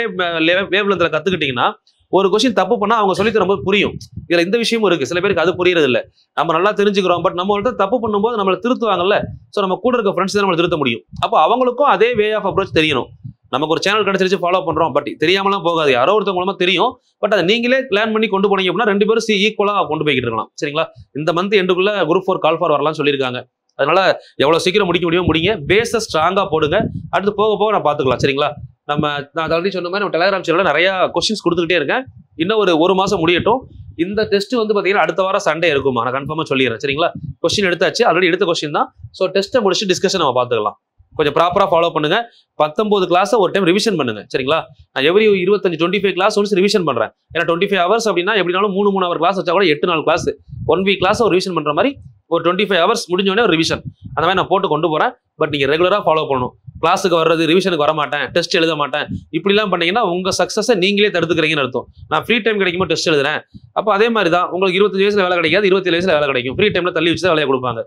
வேவ் லென்த்தில் கற்றுக்கிட்டீங்கன்னா ஒரு கொஸ்டின் தப்பு பண்ணால் அவங்க சொல்லி தரும்போது புரியும். இதில் இந்த விஷயமும் இருக்குது. சில பேருக்கு அது புரியறது இல்லை. நம்ம நல்லா தெரிஞ்சுக்கிறோம், பட் நம்ம வந்து தப்பு பண்ணும்போது நம்மளை திருத்துவாங்கல்ல. ஸோ நம்ம கூட இருக்க ஃப்ரெண்ட்ஸ் தான் நம்மளை திருத்த முடியும். அப்போ அவங்களுக்கும் அதே வே ஆஃப் அப்ரோச் தெரியணும். நமக்கு ஒரு சேனல் கிடைச்சிருச்சு, ஃபாலோ பண்ணுறோம், பட் தெரியாமலாம் போகாது. யாரோ ஒருத்தவங்க மூலமா தெரியும். பட் அதை நீங்களே பிளான் பண்ணி கொண்டு போனீங்க அப்படின்னா 2 பேரும் ஈக்குவலாக கொண்டு போய்கிட்டு இருக்கலாம். சரிங்களா? இந்த மந்த் எண்டுக்குள்ள குரூப் 4 கால் ஃபார் வரலாம்னு சொல்லியிருக்காங்க. அதனால எவ்வளோ சீக்கிரம் முடிக்க முடியுமோ முடிங்க. பேஸை ஸ்ட்ராங்காக போடுங்க. அடுத்து போக போக நான் பார்த்துக்கலாம். சரிங்களா? நான் ஆல்ரெடி சொன்ன மாதிரி நம்ம டெலிகிராம் சேனலில் நிறைய கொஸ்டின்ஸ் கொடுத்துக்கிட்டே இருக்கேன். இன்னும் ஒரு மாதம் முடியட்டும். இந்த டெஸ்ட் வந்து பார்த்தீங்கன்னா அடுத்த வாரம் சண்டே இருக்குமா, நான் கன்ஃபார்மாக சொல்லிடுறேன். சரிங்களா? கொஸ்டின் எடுத்தாச்சு, ஆல்ரெடி எடுத்த கொஸ்டின் தான். ஸோ டெஸ்ட்டை முடிச்சு டிஸ்கஷன் நம்ம பார்த்துக்கலாம். கொஞ்சம் ப்ராப்பராக ஃபாலோ பண்ணுங்க. 19 கிளாஸை ஒரு டைம் ரிவிஷன் பண்ணுங்க. சரிங்களா? நான் எவ்ரி 25 கிளாஸ் ஒன்ஸ் ரிவிஷன் பண்ணுறேன். ஏன்னா 25 ஹவர்ஸ் அப்படின்னா எப்படினாலும் 3 ஹவர் கிளாஸ் வச்சா கூட 8 நாள் கிளாஸ், 1 வீக் கிளாஸ் ஒரு ரிவிஷன் பண்ணுற மாதிரி ஒரு 25 ஹவர்ஸ் முடிஞ்சோடனே ஒரு ரிவிஷன் அந்த மாதிரி நான் போட்டு கொண்டு போகிறேன். பட் நீங்கள் ரெகுலராக ஃபாலோ பண்ணணும். கிளாஸுக்கு வர்றது, ரிவிஷனுக்கு வர மாட்டேன், டெஸ்ட் எழுத மாட்டேன், இப்படிலாம் பண்ணீங்கன்னா உங்கள் சக்ஸஸை நீங்களே தடுத்துக்கிறீங்கன்னு அர்த்தம். நான் ஃப்ரீ டைம் கிடைக்கும்போது டெஸ்ட் எழுதுறேன். அப்போ அதே மாதிரி தான் உங்களுக்கு 25 வயசில் வேலை கிடைக்காது, 27 வயசில் வேலை கிடைக்கும். ஃப்ரீ டைமில் தள்ளி வச்சு தான் வேலையை கொடுப்பாங்க.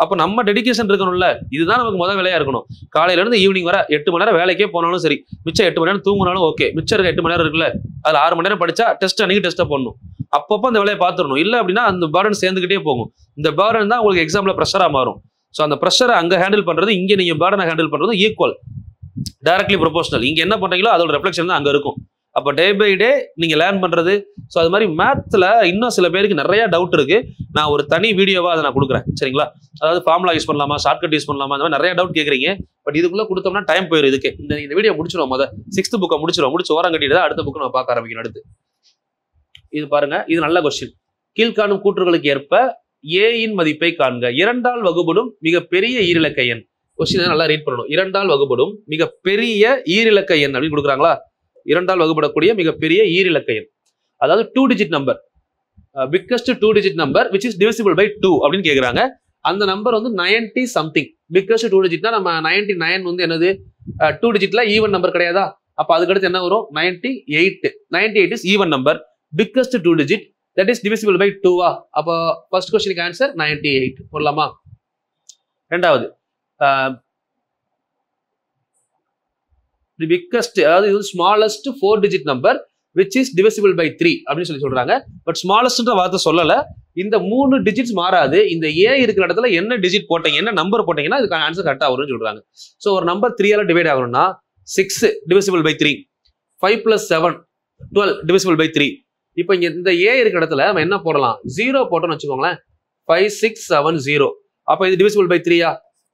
அப்போ நம்ம டெடிகேஷன் இருக்கணும்ல. இதுதான் நமக்கு முதல் வேலையாக இருக்கணும். காலையிலேருந்து ஈவினிங் வர 8 மணி நேரம் வேலைக்கே போனாலும் சரி, மிச்சம் 8 மணி நேரம் தூங்கினாலும் ஓகே. மிச்சம் இருக்க 8 மணி நேரம் இருக்குல்ல, அதில் 6 மணி நேரம் படித்தா டெஸ்ட் அன்றைக்கி டெஸ்ட்டை போடணும். அப்பப்போ அந்த வேலையை பார்த்துடணும். இல்லை அப்படின்னா அந்த பேர்டன் சேர்ந்துக்கிட்டே போகும். இந்த பேர்டன் தான் உங்களுக்கு எக்ஸாமில் ப்ரெஷராக மாறும். ஸோ அந்த ப்ரெஷரை அங்கே ஹேண்டில் பண்ணுறது, இங்கே நீங்கள் பேர்டனை ஹேண்டில் பண்ணுறது ஈக்குவல், டைரக்ட்லி ப்ரொபோஷனல். இங்கே என்ன பண்ணுறீங்களோ அதோட ரெஃப்ளெக்ஷன் தான் அங்கே இருக்கும். அப்போ டே பை டே நீங்கள் லேர்ன் பண்ணுறது. ஸோ அது மாதிரி மேத்தில் இன்னும் சில பேருக்கு நிறைய டவுட் இருக்குது. நான் ஒரு தனி வீடியோவாக அதை நான் கொடுக்குறேன். சரிங்களா? அதாவது ஃபார்முலா யூஸ் பண்ணலாமா, ஷார்ட்கட் யூஸ் பண்ணலாமா, அந்த மாதிரி நிறைய டவுட் கேட்குறீங்க. பட் இதுக்குள்ளே கொடுத்தோம்னா டைம் போயிடும். இதுக்கு இந்த வீடியோ முடிச்சிடும். 6th புக்கை முடிச்சு ஓரம் கட்டிட்டு தான் அடுத்த புக்கு நம்ம பார்க்க ஆரம்பிக்கணும். அடுத்து இது பாருங்க, இது நல்ல கொஸ்டின். கீழ்காணும் கூற்றுகளுக்கு ஏற்ப ஏயின் மதிப்பை காண்க. 2ஆல் வகுபடும் மிகப்பெரிய ஈரிலக்க எண். கொஸ்டின் நல்லா ரீட் பண்ணணும். 2ஆல் வகுபடும் மிகப்பெரிய ஈரிலக்க எண் அப்படின்னு கொடுக்குறாங்களா? 2ஆல் வகுபடக்கூடிய மிகப்பெரிய ஈரிலக்க எண், அதாவது 2 digit number, biggest 2 digit number which is divisible by 2 அப்படின்னு கேட்குறாங்க. அந்த நம்பர் வந்து 90 சம்திங். பிக்கஸ்ட் 2 டிஜிட்னா நம்ம 99 வந்து என்னது 2 டிஜிட்ல ஈவன் நம்பர் கிடையாதா? அப்போ அதுக்கடுத்து என்ன வரும்? 98 is even number. Biggest 2 digit that is divisible by 2. அப்போ ஃபர்ஸ்ட் क्वेश्चनக்கு ஆன்சர் 98 போடலாமா? ரெண்டாவது the biggest, அதாவது இது smallest 4 digit number which is divisible by 3 அப்படின்னு சொல்றாங்க. பட் ஸ்மாலஸ்ட்ன்ற வார்த்தை சொல்லல. இந்த 3 டிஜிட்ஸ் மாறாது. இந்த ஏ இருக்கிற இடத்துல என்ன டிஜிட் போட்டீங்க, என்ன நம்பர் போட்டீங்கன்னா இதுக்கு ஆன்சர் கரெக்டா வரும்னு சொல்றாங்க. ஸோ ஒரு நம்பர் 3ஆல டிவைட் ஆகணும்னா 6 divisible by 3, 5 plus 7 12 divisible by 3. இப்போ இங்க இந்த ஏ இருக்கிற இடத்துல நம்ம என்ன போடலாம்? 0 போட்டோம்னு வச்சுக்கோங்களேன். 5 6 7 0. அப்போ இது டிவிசிபிள் பை 3யா?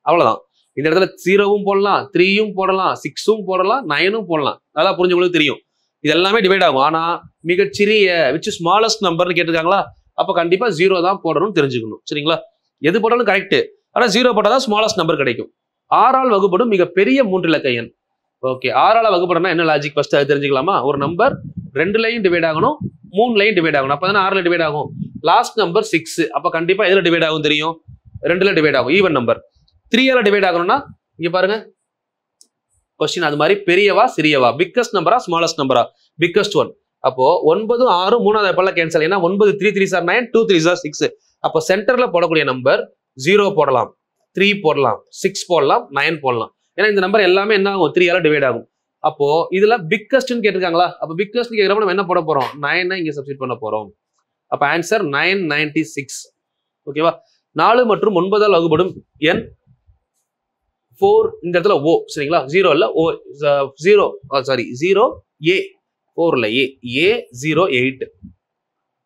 அவ்வளவுதான். இந்த இடத்துல 0வும் போடலாம், 3யும் போடலாம், 6ம் போடலாம், 9ம் போடலாம். நல்லா புரிஞ்சவங்களுக்கு தெரியும். இது எல்லாமே டிவைட் ஆகும். ஆனா மிகச்சிறிய விச் ஸ்மாலஸ்ட் நம்பர்னு கேட்டிருக்காங்களா? அப்போ கண்டிப்பா 0 தான் போடணும்னு தெரிஞ்சுக்கணும். சரிங்களா? எது போட்டாலும் கரெக்ட். ஆனா 0 போட்டால் தான் ஸ்மாலஸ்ட் நம்பர் கிடைக்கும். 6ஆல் வகுப்படும் மிகப்பெரிய 3 இலக்க எண். ஓகே, 6ஆல் வகுப்படனா என்ன லாஜிக் ஃபர்ஸ்ட் அது தெரிஞ்சுக்கலாமா? ஒரு நம்பர் 2லையும் டிவைட் ஆகணும், 3லையும் டிவைட் ஆகணும். அப்போ தானே 6ல டிவைட் ஆகும். Last number 6. அப்போ கண்டிப்பா எதுல டிவைட் ஆகும் தெரியும்? 2ல டிவைட் ஆகும். Even number. 3ஆல டிவைட் ஆகணும்னா இங்க பாருங்க கொஸ்டின் அது மாதிரி பெரியவா சிறியவா, பிக்கஸ்ட் நம்பரா ஸ்மாலஸ்ட் நம்பரா? Biggest one. அப்போ 9 6 3வது எப்பெல்லாம் கேன்சல். ஏன்னா 9 3 3 சார் 9, 2 3 சார் 6. அப்போ சென்டர்ல போடக்கூடிய நம்பர் 0 போடலாம், 3 போடலாம், 6 போடலாம், 9 போடலாம். ஏன்னா இந்த நம்பர் எல்லாமே என்ன ஆகும்? 3ஆல டிவைட் ஆகும். அப்போ இதுல பிக்கஸ்ட்னு கேட்டிருக்காங்களா? அப்போ பிக்கஸ்ட் கேட்கிறப்ப நம்ம என்ன போட போறோம்? 9 இங்க சப்ஸ்டிட் பண்ண போறோம். அப்ப ஆன்சர் 996. ஓகேவா? 4 மற்றும் 9ஆல் வகுப்படும் எண் 4. இந்த இடத்துல ஓ, சரிங்களா? 0 இல்ல, ஓ 0, சாரி 0 ஏ, 4 இல்ல, ஏ 08.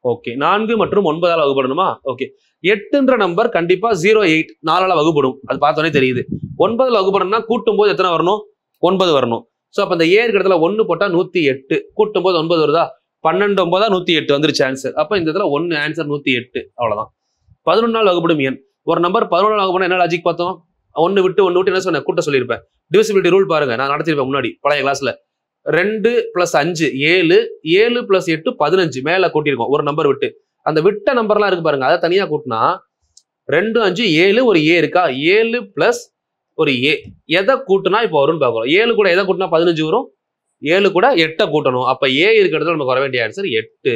ஓகே, 4 மற்றும் 9ஆல் வகுப்படணுமா? ஓகே, 8ன்ற நம்பர் கண்டிப்பா 08 4ஆல வகுப்படும். அது பார்த்தோன்னே தெரியுது. 9ஆல் வகுப்படணும்னா கூட்டும் போது எத்தனை வரணும்? 9 வரணும். ஸோ அப்போ அந்த ஏ இருக்கிற இடத்துல 1 போட்டா 108, கூட்டும் போது 9 வருதா? 12 9 108 வந்துருச்சு ஆன்சர். அப்போ இந்த இடத்துல 1 ஆன்சர் 108. அவ்வளவுதான். 11ஆல் வகுப்படும் எண். ஒரு நம்பர் 11ஆல் வகுப்படும் என்ன லாஜிக் பார்த்தோம்? 1 விட்டு என்ன சொன்ன கூட்ட சொல்லியிருப்பேன். டிவிசிபிலிட்டி ரூல் பாருங்க, நான் நடத்திருப்பேன் முன்னாடி பழைய கிளாஸ்ல. 2 + 5 7, 7 + 8 15 மேல கூட்டியிருக்கோம் ஒரு நம்பர் விட்டு. அந்த விட்ட நம்பர்லாம் இருக்கு பாருங்க, அதை தனியா கூட்டினா 2 5 7 ஒரு ஏ இருக்கா, 7 + ஒரு ஏ எதை கூட்டினா இப்போ வரும்னு பார்க்குறோம். 7 கூட எதை கூட்டினா 15 வரும், 7 கூட 8 கூட்டணும். அப்ப ஏ இருக்கிறதுல நமக்கு வர வேண்டிய ஆன்சர் 8.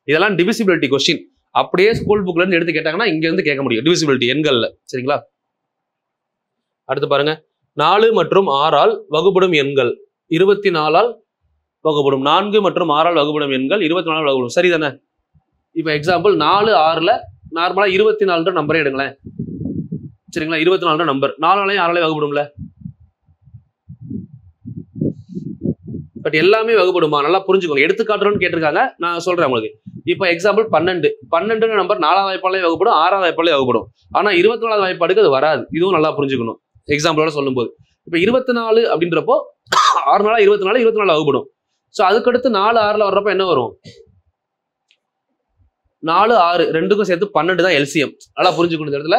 இதெல்லாம் டிவிசிபிலிட்டி கொஸ்டின். அப்படியே ஸ்கூல் புக்ல இருந்து எடுத்து கேட்டாங்கன்னா இங்க இருந்து கேட்க முடியும் டிவிசிபிலிட்டி எண்கள்ல. சரிங்களா? அடுத்து பாருங்க, 4 மற்றும் 6 ஆல் வகுப்படும் எண்கள் 24 ஆல் வகுப்படும். 4 மற்றும் 6 ஆல் வகுப்படும் எண்கள் 24 ஆல் வகுப்படும். சரிதானே? இப்போ எக்ஸாம்பிள் 4 6ல நார்மலா 24 நம்பரே எடுங்களேன். சரிங்களா? 24 நம்பர் 4 ஆலையும் 6 ஆலையும் வகுப்படும்ல. பட் எல்லாமே வகுப்படுமா? நல்லா புரிஞ்சுக்கோங்க. எடுத்துக்காட்டுறோன்னு கேட்டிருக்காங்க, நான் சொல்றேன் உங்களுக்கு. இப்போ எக்ஸாம்பிள் 12 நம்பர் 4வது வாய்ப்பாலையும் வகுப்படும், 6வது வாய்ப்பாலையும் வகுப்படும். ஆனா 24வது வாய்ப்பாடுக்கு அது வராது. இதுவும் நல்லா புரிஞ்சுக்கணும் எக்ஸாம்பிளோட சொல்லும்போது. இப்போ 24 அப்படின்றப்போ 6 நாளா 24 வகுப்படும். ஸோ அதுக்கடுத்து 4 6ல வர்றப்ப என்ன வரும்? 4 6 ரெண்டுக்கும் சேர்த்து 12 தான் எல்சிஎம். நல்லா புரிஞ்சுக்கணும். இந்த இடத்துல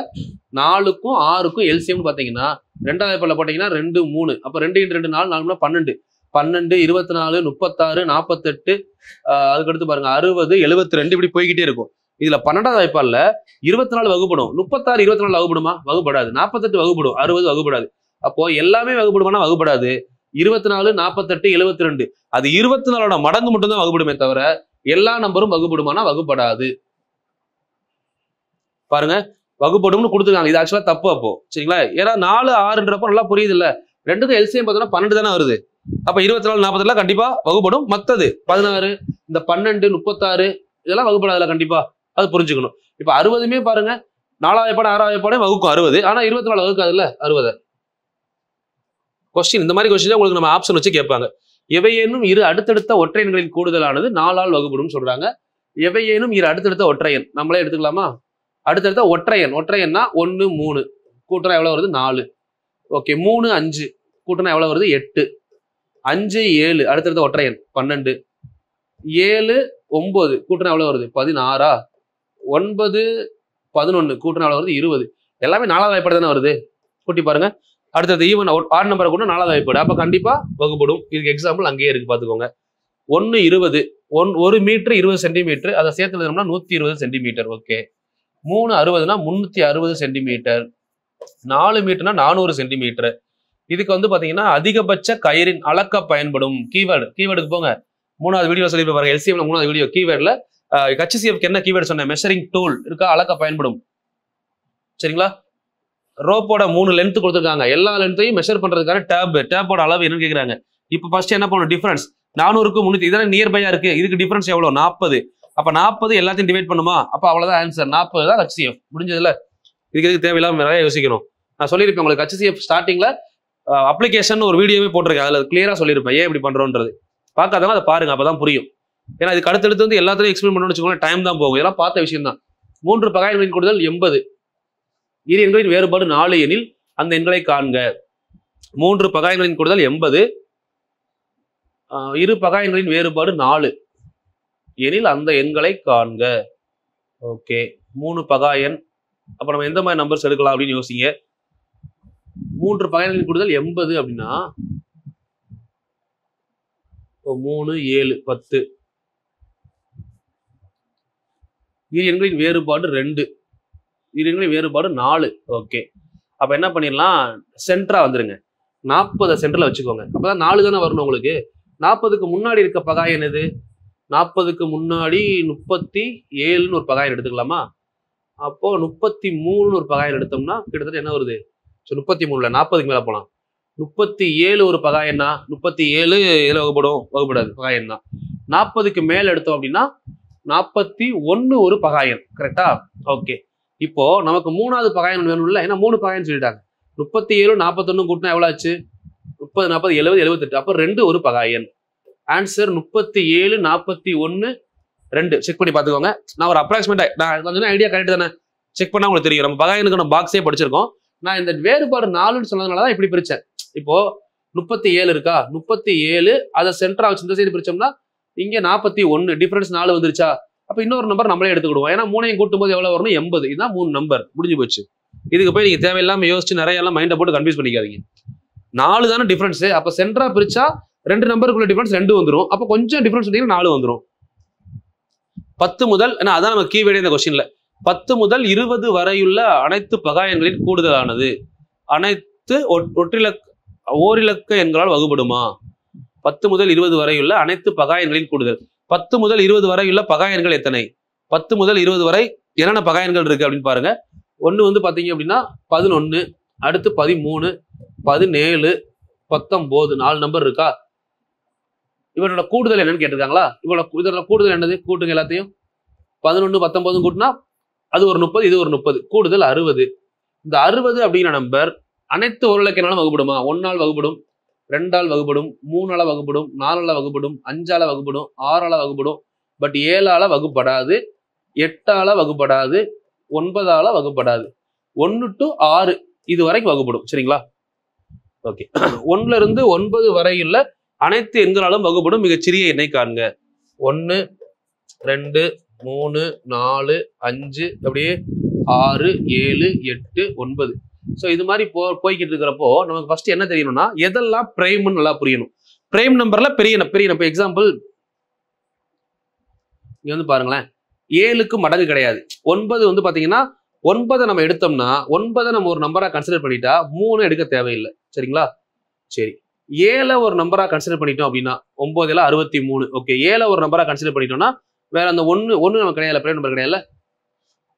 4க்கும் 6க்கும் எல்சிஎம் பார்த்தீங்கன்னா 2வது வாய்ப்பால போட்டீங்கன்னா 2 3, அப்போ 2 × 2 4 4 12 12 24 36 48 அதுக்கடுத்து பாருங்க 60 72 இப்படி போய்கிட்டே இருக்கும். இதுல 12வது வாய்ப்பால 24 வகுப்படும், 36 24 வகுப்படுமா? வகுப்படாது. 48 வகுப்படும், 60 வகுப்படாது. அப்போ எல்லாமே வகுப்படுமானா வகுப்படாது. 24 48 72 அது 24ஓட மடங்கு மட்டும்தான் வகுப்படுமே தவிர எல்லா நம்பரும் வகுப்படுமானா வகுப்படாது. பாருங்க, வகுப்படும்னு கொடுத்துருக்காங்க. இது ஆக்சுவலா தப்பு. அப்போ சரிங்களா? ஏன்னா 4 6ன்றப்போ நல்லா புரியுது இல்ல, ரெண்டுக்கும் எல்சிஎம் பார்த்தோம்னா 12 தானே வருது. அப்ப 24 48 கண்டிப்பா வகுப்படும். மத்தது 16 இந்த 12 36 இதெல்லாம் வகுப்படாதுல கண்டிப்பா. அது புரிஞ்சுக்கணும். இப்ப 60மே பாருங்க, 4வது வாய்ப்பாடு 6வது வாய்ப்பாடு வகுக்கும் 60. ஆனா 24 வகுக்காதுல்ல 60. கொஸ்டின் இந்த மாதிரி கொஸ்டின் உங்களுக்கு நம்ம ஆப்ஷன் வச்சு கேட்பாங்க. எவையேனும் இரு அடுத்தடுத்த ஒற்றை எண்களின் கூடுதலானது 4 ஆல் வகுப்படும் சொல்றாங்க. எவையேனும் இரு அடுத்தடுத்த ஒற்றையன் நம்மளே எடுத்துக்கலாமா? அடுத்தடுத்த ஒற்றையன்னா 1 3 கூட்டினா எவ்வளவு வருது? 4. ஓகே, 3 5 கூட்டினா எவ்வளவு வருது? 8. 5 7 அடுத்தடுத்த ஒற்றையன் 12. 7 9 கூட்டினா எவ்வளவு வருது? 16. 9 11 கூட்டினா எவ்வளவு வருது? 20. எல்லாமே 4வது வாய்ப்பாடு தானே வருது. கூட்டி பாருங்க. அடுத்தது ஈவன் ஆட் நம்பரை கூட 4வது வாய்ப்பாடு. அப்ப கண்டிப்பா வகுப்படும். இதுக்கு எக்ஸாம்பிள் அங்கேயே இருக்கு பாத்துக்கோங்க. 1 20 1 மீட்டர் 20 சென்டிமீட்டர், அதை சேர்த்து எழுதணும்னா 120 சென்டிமீட்டர். ஓகே. 3 60னா 360 சென்டிமீட்டர். 4 மீட்டர்னா 400 சென்டிமீட்டர். இதுக்கு வந்து பாத்தீங்கன்னா அதிகபட்ச கயிறின் அளக்க பயன்படும் கீவேர்டுக்கு போங்க. 3வது வீடியோ சொல்லி பாருங்க. எல்சிஎம்ல 3வது வீடியோ கீவேர்ட்ல ஹெச்சிசிஎஃப்க்கு என்ன கீவேர்டு சொன்னேன்? மெஷரிங் டூல் இருக்கா, அளக்க பயன்படும். சரிங்களா? ரோப்போட 3 லென்த் கொடுத்துருக்காங்க. எல்லா லென்த்தையும் மெஷர் பண்றதுக்கான டேப்போட அளவு என்னன்னு கேக்குறாங்க. இப்போ ஃபர்ஸ்ட் என்ன பண்ணணும்? டிஃபரன்ஸ் 400க்கு 300 இதெல்லாம் நியர்பையா இருக்கு. இதுக்கு டிஃபரன்ஸ் எவ்வளவு? 40. அப்ப 40 எல்லாத்தையும் டிவைட் பண்ணுமா? அப்ப அவ்வளவுதான் ஆன்சர். 40 தான் ஹெச்சிசிஎஃப். முடிஞ்சதுல. இதுக்கு தேவையில்லாம நிறைய யோசிக்கணும். நான் சொல்லியிருப்பேன் உங்களுக்கு ஹெச்சிசிஎஃப் ஸ்டார்டிங்ல அப்ளிகேஷன் ஒரு வீடியோவே போட்டிருக்கேன். அதுல கிளியரா சொல்லியிருப்பேன் ஏன் இப்படி பண்றோன்றது. பார்க்காதவங்க அதை பாருங்க, அப்பதான் புரியும். ஏன்னா இதுக்கு அடுத்தடுத்து வந்து எல்லாத்தையும் எக்ஸ்பிளைன் பண்ணணும்னு வச்சுக்கோங்களேன், டைம் தான் போகும். இதெல்லாம் பார்த்த விஷயம் தான். 3 பகாயன்களின் கூடுதல் 80. இரு எண்களின் வேறுபாடு 4 எனில் அந்த எண்களை காண்க. 3 பகாயன்களின் கூடுதல் 80. இரு பகாயன்களின் வேறுபாடு 4 எனில் அந்த எண்களை காண்க. ஓகே, 3 பகாயன். அப்ப நம்ம எந்த மாதிரி நம்பர்ஸ் எடுக்கலாம் அப்படின்னு யோசிங்க. 3 பகாயன்களின் கூடுதல் 80 அப்படின்னா 3 7 10. இரு எண்களின் வேறுபாடு 2. இரு எண்களின் வேறுபாடு 4. ஓகே, அப்ப என்ன பண்ணிடலாம்? சென்டரா வந்துருங்க. 40 சென்டர்ல வச்சுக்கோங்க. அப்பதான் 4 தானே வரணும் உங்களுக்கு. 40க்கு முன்னாடி இருக்க பகாயன் எது? 40க்கு முன்னாடி 37ன்னு ஒரு பகாயன் எடுத்துக்கலாமா? அப்போ 33ன்னு ஒரு பகாயன் எடுத்தோம்னா கிட்டத்தட்ட என்ன வருது? 33ல 40க்கு மேல போலாம். 37 ஒரு பகாயன்னா 37 எதுல வகுப்படாது பகாயன் தான். 40க்கு மேல எடுத்தோம் அப்படின்னா 41 ஒரு பகாயன். கரெக்டா? ஓகே, இப்போ நமக்கு 3வது பகாயன் வேணும்ல. ஏன்னா 3 பகாயன் சொல்லிட்டாங்க. 37 41 கூட்டினா எவ்வளவு ஆச்சு? 30 40 70 78. அப்ப 2 ஒரு பகாயன். ஆன்சர் 37 41 2. செக் பண்ணி பாத்துக்கோங்க. நான் ஒரு அப்ராக்சிமேட்டா நான் ஐடியா கரெக்ட் தானே? செக் பண்ணா உங்களுக்கு தெரியும். நம்ம பகாயனுக்கு நம்ம பாக்ஸே படிச்சிருக்கோம். நான் இந்த வேறுபாடு 4ன்னு சொன்னதுனாலதான் இப்படி பிரிச்சேன். இப்போ 37 இருக்கா, 37 அதை சென்டரா வச்சு இந்த சைடு பிரிச்சோம்னா இங்க 41 டிஃபரன்ஸ் 4 வந்துருச்சா? அப்ப இன்னொரு நம்பர் நம்மளே எடுத்துக்கிடுவோம். ஏன்னா 3ஐயும் கூட்டும் போது எவ்வளவு வரணும்? 80. இதுதான் 3 நம்பர். முடிஞ்சு போச்சு. இதுக்கு போய் நீங்க தேவையில்லாம யோசிச்சு நிறைய எல்லாம் மைண்டை போட்டு கன்ஃபியூஸ் பண்ணிக்காதீங்க. 4 தானே டிஃபரன்ஸ். அப்ப சென்டரா பிரிச்சா 2 நம்பருக்குள்ள டிஃபரன்ஸ் 2 வந்துடும். அப்போ கொஞ்சம் டிஃபரன்ஸ் 4 வந்துடும். 10 முதல் அதான் நம்ம கீவேர்டே இந்த கொஸ்டின்ல 10 முதல் 20 வரையுள்ள அனைத்து பகாயன்களின் கூடுதலானது அனைத்து ஓரிலக்க எண்களால் வகுப்படுமா? 10 முதல் 20 வரையுள்ள அனைத்து பகாயன்களின் கூடுதல். 10 முதல் 20 வரையுள்ள பகாயன்கள் எத்தனை? 10 முதல் 20 வரை என்னென்ன பகாயன்கள் இருக்கு அப்படின்னு பாருங்க. ஒன்று வந்து பார்த்தீங்க அப்படின்னா 11, அடுத்து 13, 17, 19, 4 நம்பர் இருக்கா? இவரோட கூடுதல் என்னன்னு கேட்டிருக்காங்களா? இதோட கூடுதல் என்னது? கூட்டுங்க எல்லாத்தையும். 11, 19 கூட்டினா அது ஒரு 30, இது ஒரு 30, கூடுதல் 60. இந்த 60 அப்படிங்கிற நம்பர் அனைத்து ஓரிலக்கெண்ணாலும் வகுப்படுமா? 1ஆல் வகுப்படும், 2ஆல் வகுப்படும், 3ஆல வகுப்படும், 4ஆல வகுப்படும், 5ஆல வகுப்படும், 6ஆல வகுப்படும். பட் 7ஆல வகுப்படாது, 8ஆல வகுப்படாது, 9ஆல வகுப்படாது. 1 to 6 இது வரைக்கும் வகுப்படும். சரிங்களா? ஓகே. 1ல இருந்து 9 வரையுள்ள அனைத்து எண்களாலும் வகுப்படும் மிகச்சிறிய எண்ணை காண்க. 1, 2, 3, 4, 5 அப்படியே 6, 7, 8, 9. ஸோ இது மாதிரி போய்கிட்டு இருக்கிறப்போ நமக்கு ஃபர்ஸ்ட் என்ன தெரியணும்னா எதெல்லாம் பிரைம்னு நல்லா புரியணும். பிரைம் நம்பர்ல பெரிய இப்போ எக்ஸாம்பிள் இங்க வந்து பாருங்களேன், 7க்கு மடங்கு கிடையாது. 9 வந்து பாத்தீங்கன்னா 9 நம்ம எடுத்தோம்னா 9 நம்ம ஒரு நம்பரா கன்சிடர் பண்ணிட்டா 3 எடுக்க தேவையில்லை. சரிங்களா? சரி, 7 ஒரு நம்பரா கன்சிடர் பண்ணிட்டோம் அப்படின்னா 9 63. ஓகே, 7 ஒரு நம்பரா கன்சிடர் பண்ணிட்டோம்னா வேற அந்த 1 நமக்கு கிடையாது, பிரைம் நம்பர் கிடையாது.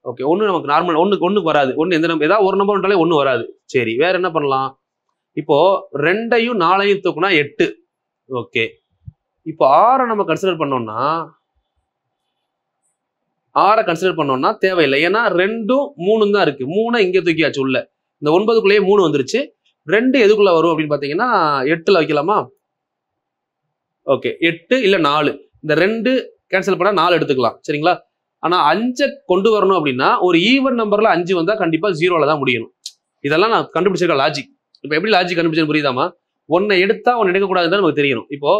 ஓகே, 1 நமக்கு நார்மல், 1 வராது. 1 எந்த நம்பர் ஏதாவது ஒரு நம்பர் இருந்தாலே 1 வராது. சரி, வேற என்ன பண்ணலாம்? இப்போ 2ஐயும் 4ஐயும் தூக்குனா 8. ஓகே, இப்போ 6 நம்ம கன்சிடர் பண்ணோம்னா 6 கன்சிடர் பண்ணோம்னா தேவையில்லை. ஏன்னா 2ம் 3ம் தான் இருக்கு. 3 இங்கே தூக்கியாச்சு உள்ள. இந்த 9க்குள்ளேயே 3 வந்துருச்சு. 2 எதுக்குள்ள வரும் அப்படின்னு பாத்தீங்கன்னா 8ல வைக்கலாமா? ஓகே, 8 இல்ல 4. இந்த 2 கேன்சல் பண்ணா 4 எடுத்துக்கலாம். சரிங்களா? ஆனா 5 கொண்டு வரணும் அப்படின்னா ஒரு ஈவன் நம்பர்ல 5 வந்தா கண்டிப்பா 0ல தான் முடியணும். இதெல்லாம் நான் கண்டுபிடிச்சிருக்க லாஜிக். இப்போ எப்படி லாஜிக் கண்டுபிடிச்சு புரியுதாமா? 1 எடுத்தா 1 எடுக்கக்கூடாதுன்னு நமக்கு தெரியணும். இப்போ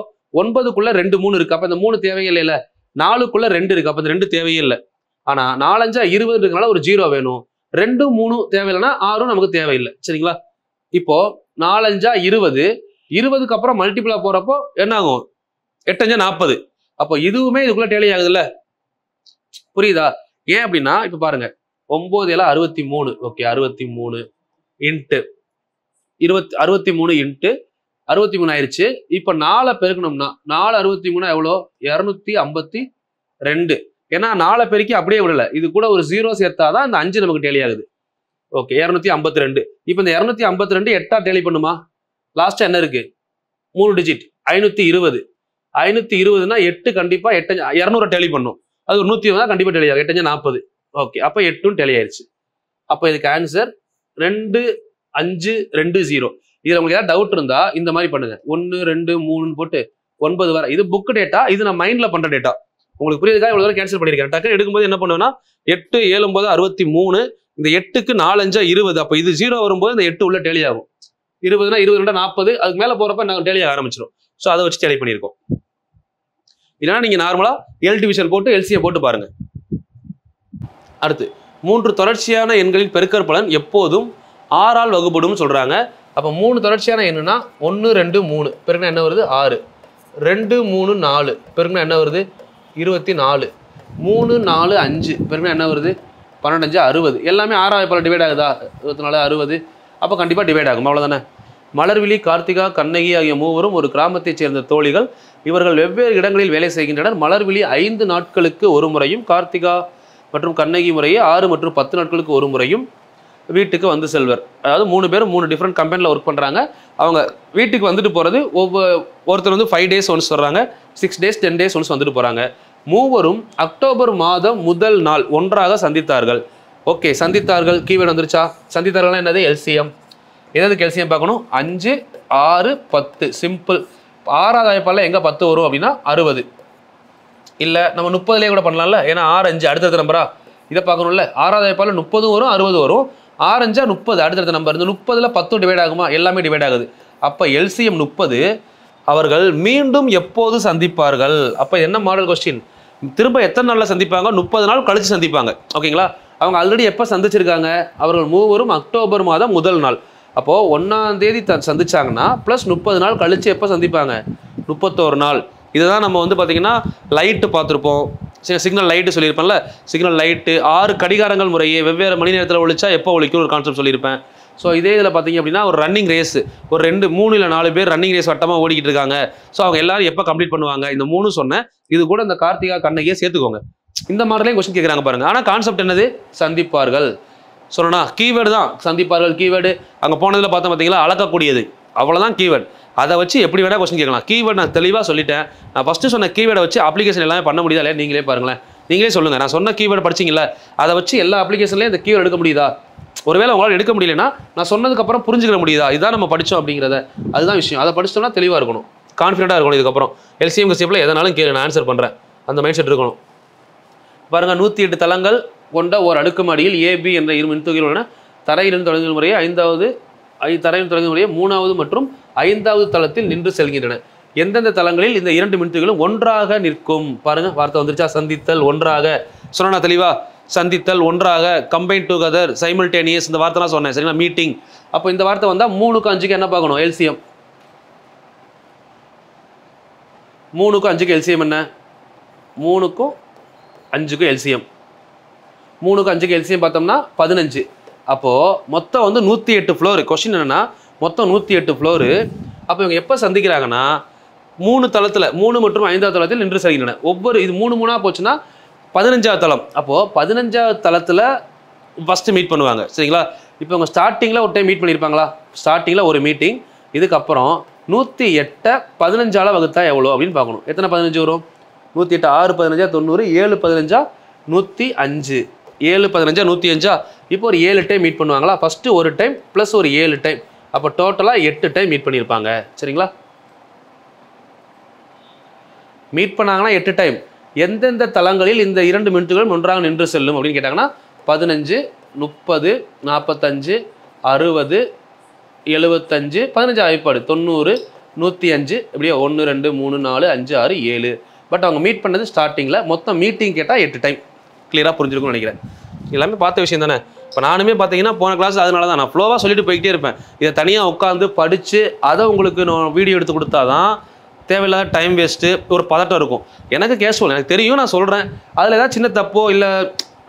9க்குள்ள 2 3 இருக்கு. அப்ப இந்த 3 தேவையில்லை இல்ல. 4க்குள்ள 2 இருக்கு. அப்ப இந்த 2 தேவையே இல்லை. ஆனா 4 5 20 இருக்கனால ஒரு 0 வேணும். 2 3 தேவையில்லைன்னா 6 நமக்கு தேவையில்லை. சரிங்களா? இப்போ 4 5 20, 20க்கு அப்புறம் மல்டிபிளா போறப்போ என்ன ஆகும்? 8 5 40. அப்போ இதுவுமே இதுக்குள்ள டேலி ஆகுதுல்ல. புரியுதா? ஏன் அப்படின்னா இப்ப பாருங்க, 9 63. ஓகே, 63 இன்ட்டு 63 இன்ட்டு 63 ஆயிடுச்சு. இப்ப 4 பெருக்கணும்னா 4 63 எவ்வளோ? 252. ஏன்னா 4 பெருக்கி அப்படியே விடல, இது கூட ஒரு 0 சேர்த்தாதான் இந்த 5 நமக்கு டேலி ஆகுது. ஓகே, 252. இப்ப இந்த 252 8ஆ டேலி பண்ணுமா? லாஸ்டா என்ன இருக்கு? 3 டிஜிட் 520. 520னா 8 கண்டிப்பா 8 200 டேலி பண்ணும். அது ஒரு 120 தான் கண்டிப்பா டேலி ஆகும். 8 40. ஓகே, அப்ப 8ம் டேலி ஆயிடுச்சு. அப்ப இதுக்கு ஆன்சர் 2 5 2 0. இதுல உங்களுக்கு ஏதாவது டவுட் இருந்தா இந்த மாதிரி பண்ணுங்க. 1 2 3 போட்டு 9 வரை. இது புக் டேட்டா, இது நான் மைண்ட்ல பண்ற டேட்டா. உங்களுக்கு புரியுதுக்கா? இவ்வளவு தூரம் கேன்சல் பண்ணிருக்கேன். டக்குன்னு எடுக்கும்போது என்ன பண்ணுவேன்னா 8 7 9 63. இந்த 8க்கு 4 5 20. அப்ப இது 0 வரும்போது இந்த 8 உள்ள டேலி ஆகும். 20னா 20 40. அதுக்கு மேல போறப்ப நாங்கள் டேலி ஆக ஆரம்பிச்சிடும். ஸோ அதை வச்சு டேலி பண்ணியிருக்கோம். இல்லைன்னா நீங்க நார்மலா எல் டிவிஷன் போட்டு எல்சியை போட்டு பாருங்க. அடுத்து 3 தொடர்ச்சியான எண்களின் பெருக்கற் பலன் எப்போதும் 6ஆல் வகுப்படும் சொல்றாங்க. அப்ப 3 தொடர்ச்சியான எண்ணுனா 1 2 3 பெருக்குனா என்ன வருது? 6. 2 3 4 பெருக்குனா என்ன வருது? 24. 3 4 5 பெருக்குனா என்ன வருது? 12 5 60. எல்லாமே 6ஆல் பல டிவைட் ஆகுதா? 24 60. அப்ப கண்டிப்பா டிவைட் ஆகும். அவ்வளவுதானே. மலர்விழி, கார்த்திகா, கண்ணகி ஆகிய மூவரும் ஒரு கிராமத்தைச் சேர்ந்த தோழிகள். இவர்கள் வெவ்வேறு இடங்களில் வேலை செய்கின்றனர். மலர்விழி 5 நாட்களுக்கு ஒரு முறையும், கார்த்திகா மற்றும் கண்ணகி முறையே 6 மற்றும் 10 நாட்களுக்கு ஒரு முறையும் வீட்டுக்கு வந்து செல்வர். அதாவது 3 பேரும் 3 டிஃப்ரெண்ட் கம்பெனியில் ஒர்க் பண்ணுறாங்க. அவங்க வீட்டுக்கு வந்துட்டு போகிறது ஒருத்தர் வந்து 5 days ஒன்ஸ் வர்றாங்க, 6 days 10 days ஒன்ஸ் வந்துட்டு போகிறாங்க. மூவரும் அக்டோபர் மாதம் முதல் நாள் ஒன்றாக சந்தித்தார்கள். ஓகே, சந்தித்தார்கள் கீவேர்டு வந்துருச்சா? சந்தித்தார்கள்னா என்னது? எல்சிஎம். எதாவது எல்சிஎம் பார்க்கணும். 5 6 10 சிம்பிள். 6ஆவது வாய்ப்பால் எங்கே 10 வரும் அப்படின்னா 60. இல்லை நம்ம 30லேயே கூட பண்ணலாம்ல, ஏன்னா 6 5 அடுத்தடுத்த நம்பரா இதை பார்க்கணும்ல. 6ஆவது வாய்ப்பால் 30 வரும் 60 வரும். 6 5 30 அடுத்தடுத்த நம்பர். இந்த 30ல் 10 டிவைட் ஆகுமா? எல்லாமே டிவைட் ஆகுது. அப்போ எல்சிஎம் 30. அவர்கள் மீண்டும் எப்போது சந்திப்பார்கள்? அப்போ என்ன மாடல் கொஸ்டின்? திரும்ப எத்தனை நாளில் சந்திப்பாங்க? 30 நாள் கழிச்சு சந்திப்பாங்க. ஓகேங்களா? அவங்க ஆல்ரெடி எப்போ சந்திச்சிருக்காங்க? அவர்கள் மூவரும் அக்டோபர் மாதம் முதல் நாள். அப்போது 1ஆம் தேதி சந்திச்சாங்கன்னா ப்ளஸ் 30 நாள் கழிச்சு எப்போ சந்திப்பாங்க? 31 நாள். இதுதான் நம்ம வந்து பார்த்தீங்கன்னா லைட்டு பார்த்துருப்போம், சிக்னல் லைட்டு சொல்லியிருப்பேன்ல, சிக்னல் லைட்டு 6 கடிகாரங்கள் முறையே வெவ்வேறு மணி நேரத்தில் ஒழிச்சா எப்போ ஒழிக்கும் ஒரு கான்செப்ட் சொல்லியிருப்பேன். ஸோ இதே இதில் பார்த்தீங்க அப்படின்னா ஒரு ரன்னிங் ரேஸ், ஒரு 2 3 இல்லை 4 பேர் ரன்னிங் ரேஸ் வட்டமாக ஓடிக்கிட்டு இருக்காங்க. ஸோ அவங்க எல்லாரும் எப்போ கம்ப்ளீட் பண்ணுவாங்க, இந்த 3 சொன்னேன். இது கூட இந்த கார்த்திகா கண்ணகியை சேர்த்துக்கோங்க. இந்த மாதிரிலையும் கொஸ்டின் கேட்குறாங்க பாருங்க. ஆனால் கான்செப்ட் என்னது, சந்திப்பார்கள். சொன்னா கீவேர்டு தான் சந்திப்பார்கள். கீவேர்டு அங்கே போனதில் பார்த்தா பார்த்தீங்களா அளக்கக்கூடியது, அவ்வளோதான் கீவேர்டு. அதை வச்சு எப்படி வேணால் கொஸ்டின் கேட்கலாம். கீவேர்டு நான் தெளிவாக சொல்லிட்டேன். நான் ஃபஸ்ட்டு சொன்ன கீவேர்டை வச்சு அப்ளிகேஷன் எல்லாமே பண்ண முடியுதா இல்லையா நீங்களே பாருங்களேன். நீங்களே சொல்லுங்கள். நான் சொன்ன கீவேர்டு படிச்சிங்களா, அதை வச்சு எல்லா அப்ளிகேஷன்லேயும் இந்த கீவேர்டு எடுக்க முடியுதா? ஒருவேளை உங்களால் எடுக்க முடியலன்னா நான் சொன்னதுக்கப்புறம் புரிஞ்சுக்க முடியுதா, இதுதான் நம்ம படித்தோம் அப்படிங்கிறத. அதுதான் விஷயம். அதை படிச்சிட்டோம்னா தெளிவாக இருக்கணும், கான்ஃபிடென்ட்டாக இருக்கணும். இதுக்கப்புறம் எல்சிஎம் கசிப்பில் எதனாலும் கேளு, நான் ஆன்சர் பண்ணுறேன், அந்த மைண்ட் செட் இருக்கணும். பாருங்க, 108 தளங்கள் கொண்ட ஒரு அடுக்குமாடியில் ஏபி என்ற இரு மின்தொகைகள் உள்ளன. தரையிலிருந்து தொடங்கும் முறையே தரையில் தொடங்கும் முறையே 3வது மற்றும் 5வது தளத்தில் நின்று செல்கின்றன. எந்தெந்த தளங்களில் இந்த 2 மின்தொகைகளும் ஒன்றாக நிற்கும்? பாருங்க, வார்த்தை வந்துருச்சா, சந்தித்தல், ஒன்றாக. சொன்னா தெளிவா, சந்தித்தல், ஒன்றாக, கம்பைன் டுகெதர், சைமல்டேனியஸ், இந்த வார்த்தைலாம் சொன்னேன் சரிங்களா, மீட்டிங். அப்போ இந்த வார்த்தை வந்தால் 3க்கும் 5க்கு என்ன பார்க்கணும், எல்சிஎம். 3க்கும் 5க்கு எல்சிஎம் என்ன, 3க்கும் 5க்கும் எல்சிஎம். 3க்கும் 5க்கு எல்சிஎம் பார்த்தோம்னா 15. அப்போது மொத்தம் வந்து 108 ஃப்ளோரு. கொஸ்டின் என்னென்னா மொத்தம் 108 ஃப்ளோரு. அப்போ இவங்க எப்போ சந்திக்கிறாங்கன்னா 3 தளத்தில், 3 மற்றும் 5வது தளத்தில் நின்று செல்கின்றன. ஒவ்வொரு இது 3 3ஆக போச்சுன்னா 15வது தளம். அப்போது 15வது தளத்தில் ஃபஸ்ட்டு மீட் பண்ணுவாங்க சரிங்களா. இப்போ இவங்க ஸ்டார்டிங்கில் ஒரு டைம் மீட் பண்ணியிருப்பாங்களா, ஸ்டார்டிங்கில் ஒரு மீட்டிங். இதுக்கப்புறம் 108 15ஆல் வகுத்தா எவ்வளோ அப்படின்னு பார்க்கணும். எத்தனை 15 வரும், 108 6 15 90, 7 15 105, 7 15 105. இப்போ ஒரு 7 டைம் மீட் பண்ணுவாங்களா, ஃபஸ்ட்டு ஒரு டைம் ப்ளஸ் ஒரு 7 டைம், அப்போ டோட்டலாக 8 டைம் மீட் பண்ணியிருப்பாங்க சரிங்களா. மீட் பண்ணாங்கன்னா 8 டைம். எந்தெந்த தளங்களில் இந்த 2 மினிட்டுகளும் ஒன்றாக நின்று செல்லும் அப்படின்னு கேட்டாங்கன்னா 15 30 45 60 75 15 வாய்ப்பாடு 90 105 இப்படியே 1 2 3 4 5 6 7. பட் அவங்க மீட் பண்ணது ஸ்டார்டிங்கில். மொத்தம் மீட்டிங் கேட்டால் 8 டைம். கிளியராக புரிஞ்சிருக்கும்னு நினைக்கிறேன். எல்லாமே பார்த்த விஷயம் தானே. இப்போ நானுமே பார்த்தீங்கன்னா போன கிளாஸ் அதனால தான் நான் ஃப்ளோவாக சொல்லிட்டு போய்கிட்டே இருப்பேன். இதை தனியாக உட்காந்து படித்து அதை உங்களுக்கு நான் வீடியோ எடுத்து கொடுத்தா தான் தேவையில்லாத டைம் வேஸ்ட்டு, ஒரு பதட்டம் இருக்கும். எனக்கு கேஷுவல், எனக்கு தெரியும், நான் சொல்கிறேன். அதில் ஏதாவது சின்ன தப்போ இல்லை